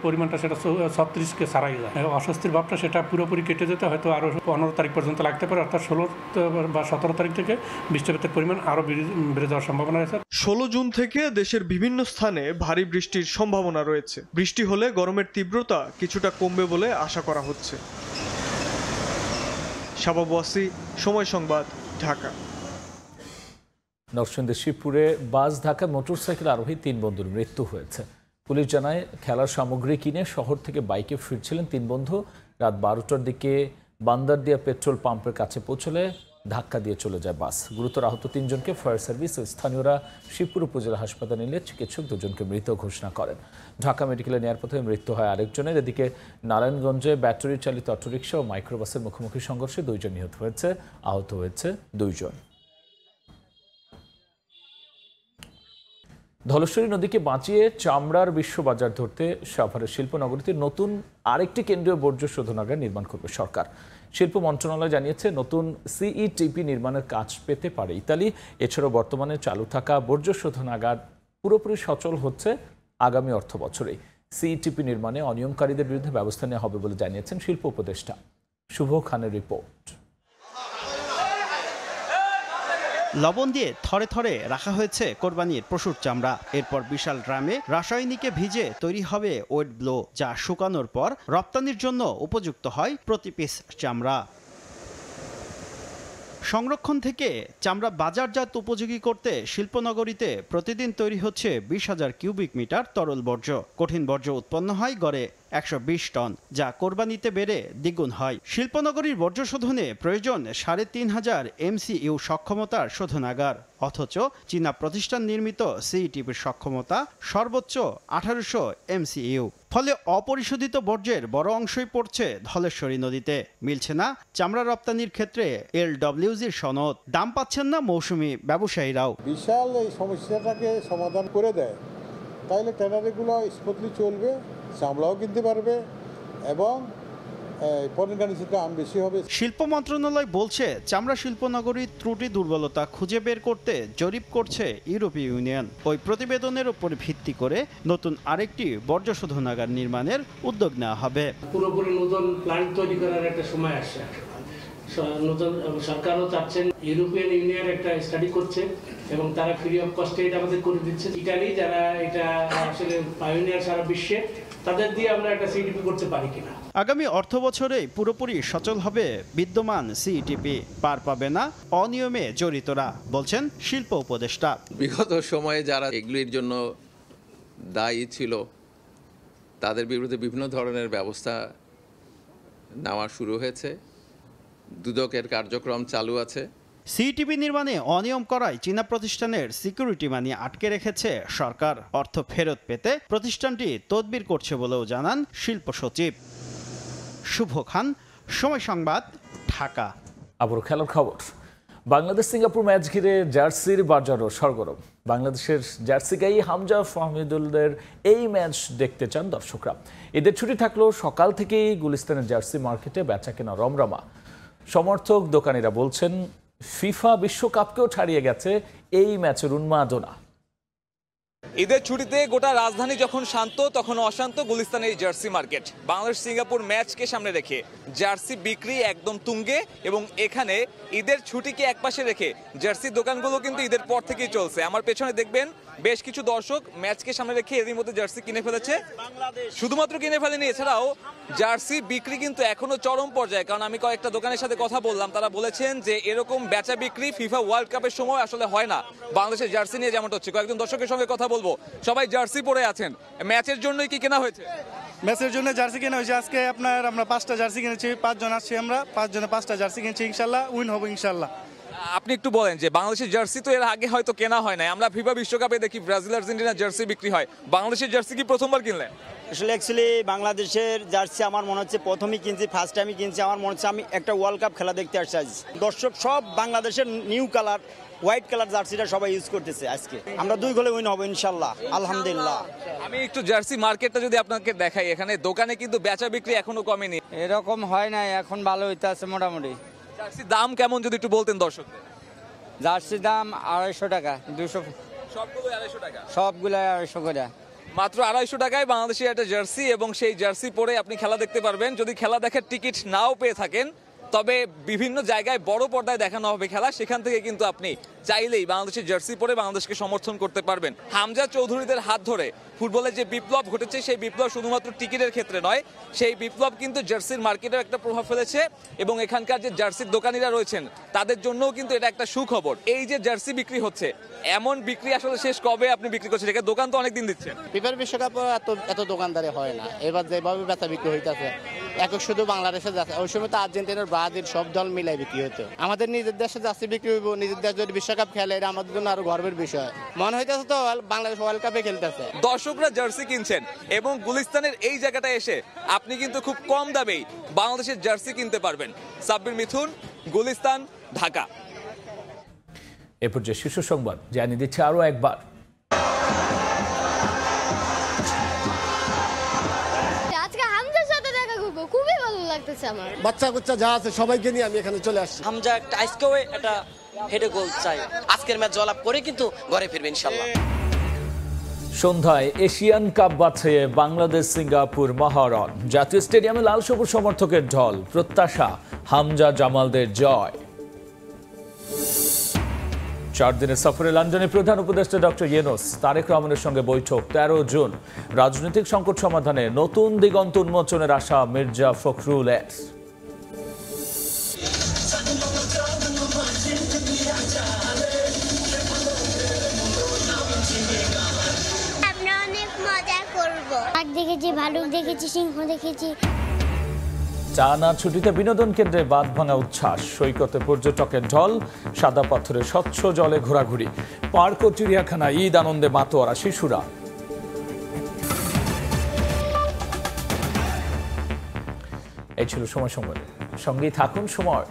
পরিমাণটা সেটা 36কে ছাড়াই যায়। অস্বস্তির ভাবটা সেটা পুরোপুরি কেটে যেতে হয়তো আরও 15 তারিখ পর্যন্ত লাগতে পারে, অর্থাৎ 16 বা 17 তারিখ থেকে বৃষ্টিপাতের পরিমাণ আরও বেড়ে যাওয়ার সম্ভাবনা রয়েছে। 16 জুন থেকে দেশের বিভিন্ন স্থানে ভারী বৃষ্টির সম্ভাবনা রয়েছে। বৃষ্টি হলে গরমের তীব্রতা কিছুটা কমবে বলে আশা করা হচ্ছে। শাবাব ওয়াসি, সময় সংবাদ, ঢাকা। নরসিংদীর শিবপুরে বাস ধাক্কা মোটরসাইকেল আরোহী 3 বন্ধুর মৃত্যু হয়েছে। পুলিশ জানায় খেলার সামগ্রী কিনে শহর থেকে বাইকে ফিরছিলেন 3 বন্ধু। রাত 12টার দিকে বান্দারদিয়া পেট্রোল পাম্পের কাছে পৌঁছলে ধাক্কা দিয়ে চলে যায় বাস। গুরুতর আহত 3 জনকে ফায়ার সার্ভিস ও স্থানীয়রা শিবপুর উপজেলা হাসপাতালে নিলে চিকিৎসক 2 জনকে মৃত ঘোষণা করেন। ঢাকা মেডিকেলে নেওয়ার পথে মৃত্যু হয় আরেকজনের। এদিকে নারায়ণগঞ্জে ব্যাটারি চালিত অটোরিকশা ও মাইক্রোবাসের মুখোমুখি সংঘর্ষে 2 জন নিহত হয়েছে, আহত হয়েছে 2 জন। ধলেশ্বরী নদীকে বাঁচিয়ে চামড়ার বিশ্ববাজার ধরতে সাভারের শিল্পনগরীতে নতুন আরেকটি কেন্দ্রীয় বর্জ্য শোধনাগার নির্মাণ করবে সরকার। শিল্প মন্ত্রণালয় জানিয়েছে নতুন সিইটিপি নির্মাণের কাজ পেতে পারে ইতালি। এছাড়াও বর্তমানে চালু থাকা বর্জ্য শোধনাগার পুরোপুরি সচল হচ্ছে আগামী অর্থ বছরে সিইটিপি নির্মাণে অনিয়মকারীদের বিরুদ্ধে ব্যবস্থা নেওয়া হবে বলে জানিয়েছেন শিল্প উপদেষ্টা। শুভ খানের রিপোর্ট। লবণ দিয়ে থরে থরে রাখা হয়েছে কোরবানির পশুর চামড়া। এরপর বিশাল ড্রামে রাসায়নিকে ভিজে তৈরি হবে ওয়েট ব্লো, যা শুকানোর পর রপ্তানির জন্য উপযুক্ত হয় প্রতি পিস চামড়া। সংরক্ষণ থেকে চামড়া বাজারজাত উপযোগী করতে শিল্পনগরীতে প্রতিদিন তৈরি হচ্ছে 20,000 কিউবিক মিটার তরল বর্জ্য। কঠিন বর্জ্য উৎপন্ন হয় গড়ে 120 টন, যা কোরবানিতে বেড়ে দ্বিগুণ হয়। শিল্পনগরীর বর্জ্য শোধনে প্রয়োজন 3,500 MCU সক্ষমতার শোধনাগার, অথচ চীনা প্রতিষ্ঠান নির্মিত সিইটিপির সক্ষমতা সর্বোচ্চ 1800 MCU। ফলে অপরিশোধিত বর্জ্যের বড় অংশই পড়ছে ধলেশ্বরী নদীতে। মিলছে না চামড়া রপ্তানির ক্ষেত্রে LWGর সনদ, দাম পাচ্ছেন না মৌসুমি ব্যবসায়ীরাও। বিশাল এই সমস্যাটাকে সমাধান করে দেয় তাইলে ট্যানারিগুলো স্মুথলি চলবে, চামড়াও কিনতে পারবে এবং শিল্প মন্ত্রণালয় বলছে চামড়া শিল্পনগরীর ত্রুটি দুর্বলতা খুঁজে বের করতে জরিপ করছে ইউরোপীয় ইউনিয়ন। ওই প্রতিবেদনের উপর ভিত্তি করে নতুন আরেকটি বর্জ্য শোধনাগার নির্মাণের উদ্যোগ নেওয়া হবে। পুরোপুরি নতুন প্ল্যান্ট তৈরি করার একটা সময় আসছে। নতুন সরকারও চাচ্ছেন, ইউরোপিয়ান ইউনিয়ন একটা স্টাডি করছে এবং তারা ফ্রি অফ কস্টে এটা আমাদের করে দিচ্ছে। ইটালি যারা এটা আসলে পায়োনিয়ার সারা বিশ্বে, তাদের দিয়ে আমরা একটা সিইটিপি করতে পারি কিনা। আগামী অর্থ বছরে পুরোপুরি সচল হবে বিদ্যমান সিইটিপি, পার পাবে না অনিয়মে জড়িতরা, বলছেন শিল্প উপদেষ্টা। বিগত সময়ে যারা এগুলির জন্য দায়ী ছিল তাদের বিরুদ্ধে বিভিন্ন ধরনের ব্যবস্থা নেওয়া শুরু হয়েছে, দুদকের কার্যক্রম চালু আছে। সিইটিপি নির্মাণে অনিয়ম করায় চীনা প্রতিষ্ঠানের সিকিউরিটি মানি আটকে রেখেছে সরকার। অর্থ ফেরত পেতে প্রতিষ্ঠানটি তদবির করছে বলেও জানান শিল্প সচিব। শুভ খান, সময় সংবাদ, ঢাকা। আবারও খেলার খবর। বাংলাদেশ সিঙ্গাপুর ম্যাচ ঘিরে জার্সির বাজারও সরগরম। বাংলাদেশের জার্সি গায়ী হামজা ফাহমিদুলদের এই ম্যাচ দেখতে চান দর্শকরা। ঈদের ছুটি থাকলেও সকাল থেকেই গুলিস্তানের জার্সি মার্কেটে বেচাকেনা রমরমা। সমর্থক দোকানিরা বলছেন ফিফা বিশ্বকাপকেও ছাড়িয়ে গেছে এই ম্যাচের উন্মাদনা। ঈদের ছুটিতে গোটা রাজধানী যখন শান্ত, তখন অশান্ত গুলিস্তানের জার্সি মার্কেট। বাংলাদেশ সিঙ্গাপুর ম্যাচকে সামনে রেখে জার্সি বিক্রি একদম তুঙ্গে এবং এখানে ঈদের ছুটিকে একপাশে রেখে জার্সির দোকানগুলো কিন্তু ঈদের পর থেকেই চলছে। আমার পেছনে দেখবেন বেশ কিছু দর্শক ম্যাচকে সামনে রেখে এরই মধ্যে জার্সি কিনে ফেলেছে। শুধুমাত্র কিনে ফেলেনি, এছাড়াও জার্সি বিক্রি কিন্তু এখনো চরম পর্যায়ে। কারণ আমি কয়েকটা দোকানের সাথে কথা বললাম, তারা বলেছেন যে এরকম বেচা বিক্রি ফিফা ওয়ার্ল্ড কাপের সময় আসলে হয় না বাংলাদেশের জার্সি নিয়ে যেমনটা হচ্ছে। কয়েকজন দর্শকের সঙ্গে কথা বলবো, সবাই জার্সি পরে আছেন। ম্যাচের জন্যই কি কেনা হয়েছে? ম্যাচের জন্য জার্সি কেনা হয়েছে। আজকে আমরা 5টা জার্সি কিনেছি, 5 জন আসছি, আমরা 5 জনে 5টা জার্সি কিনেছি। ইনশাল্লাহ উইন হবো ইনশাল্লাহ। আপনি একটু বলেন যে বাংলাদেশের জার্সি তো এর আগে হয়তো কেনা হয় না, আমরা ফিফা বিশ্বকাপে দেখি ব্রাজিল আর্জেন্টিনা জার্সি বিক্রি হয়, বাংলাদেশের জার্সি কি প্রথমবার কিনলেন? আসলে অ্যাকচুয়ালি বাংলাদেশের জার্সি আমার মনে হচ্ছে প্রথমই কিনছি, ফার্স্ট টাইমই কিনছি। আমার মনে হচ্ছে আমি একটা ওয়ার্ল্ড কাপ খেলা দেখতে আসছি। আজ দর্শক সব বাংলাদেশের নিউ কালার হোয়াইট কালার জার্সিটা সবাই ইউজ করতেছে। আজকে আমরা 2 গোলে উইন হবো ইনশাল্লাহ, আলহামদুলিল্লাহ। আমি একটু জার্সি মার্কেটটা যদি আপনাকে দেখাই, এখানে দোকানে কিন্তু বেচা বিক্রি এখনো কমেনি। এরকম হয় না, এখন ভালো হইতে আছে মোটামুটি। জার্সির দাম কেমন যদি একটু বলতেন দর্শক? জার্সির দাম 250 টাকা, 200 সবগুলো 250 টাকা, সবগুলো 250 করে। মাত্র 250 টাকায় বাংলাদেশের একটা জার্সি, এবং সেই জার্সি পরে আপনি খেলা দেখতে পারবেন। যদি খেলা দেখার টিকিট নাও পেয়ে থাকেন, তবে বিভিন্ন জায়গায় বড় পর্দায় দেখানো হবে খেলা, সেখান থেকে কিন্তু আপনি চাইলেই বাংলাদেশের জার্সি পরে বাংলাদেশকে সমর্থন করতে পারবেন। হামজা চৌধুরীদের হাত ধরে ফুটবলের যে বিপ্লব ঘটেছে, সেই বিপ্লব শুধুমাত্র টিকিটের ক্ষেত্রে নয়, সেই বিপ্লব কিন্তু জার্সির মার্কেটের একটা প্রভাব ফেলেছে এবং এখানকার যে জার্সির দোকানিরা রয়েছেন তাদের জন্যও কিন্তু এটা একটা সুখবর। এই যে জার্সি বিক্রি হচ্ছে, এমন বিক্রি আসলে শেষ কবে আপনি বিক্রি করছেন? এটা দোকান তো অনেকদিন দিচ্ছেন। ফিফা বিশ্বকাপ এত দোকানদারি হয় না, এবার যেভাবে বেচা বিক্রি হইতেছে একক শুধু বাংলাদেশে যাচ্ছে, ওই সময় তো আর্জেন্টিনার ব্রাজিল সব দল মিলাই বিক্রি হতো। আমাদের নিজের দেশে জার্সি বিক্রি হইব, নিজের দেশ যদি বিশ্বকাপ খেলে এটা আমাদের জন্য আরো গর্বের বিষয়। মনে হইতেছে তো বাংলাদেশ ওয়ার্ল্ড কাপে খেলতেছে। দর্শকরা জার্সি কিনছেন এবং গুলিস্তানের এই জায়গাটায় এসে আপনি কিন্তু খুব কম দামেই বাংলাদেশের জার্সি কিনতে পারবেন। সাব্বির মিথুন, গুলিস্তান, ঢাকা। এরপর যে শীর্ষ সংবাদ জানিয়ে দিচ্ছে আরো একবার। খুবই ভালো লাগতেছে আমার। বাচ্চা কুচ্চা যা আছে সবাইকে নিয়ে আমি এখানে চলে আসছি। হামজা আজকেও একটা হেডে গোল চাই। আজকের ম্যাচ জয়লাভ করে কিন্তু ঘরে ফিরবে ইনশাআল্লাহ। সন্ধ্যায় এশিয়ান কাপ বাছাইয়ে বাংলাদেশ সিঙ্গাপুর মহারণ। জাতীয় স্টেডিয়ামে লাল সবুজ সমর্থকের ঢল, প্রত্যাশা হামজা জামালদের জয়। 4 দিনের সফরে লন্ডনে প্রধান উপদেষ্টা ডক্টর ইউনূস তারেক রহমানের সঙ্গে বৈঠক। 13 জুন রাজনৈতিক সংকট সমাধানে নতুন দিগন্ত উন্মোচনের আশা মির্জা ফখরুলের। দেখেছি, ভালুক দেখেছি, সিংহ দেখেছি। টানা ছুটিতে বিনোদন কেন্দ্রে বাঁধ ভাঙা উচ্ছ্বাস, সৈকতে পর্যটকের ঢল, সাদা পাথরে স্বচ্ছ জলে ঘোরাঘুরি, পার্ক ও চিড়িয়াখানা ঈদ আনন্দে মাতোয়ারা শিশুরা। এই ছিল সময় সংবাদ, সঙ্গেই থাকুন সময়।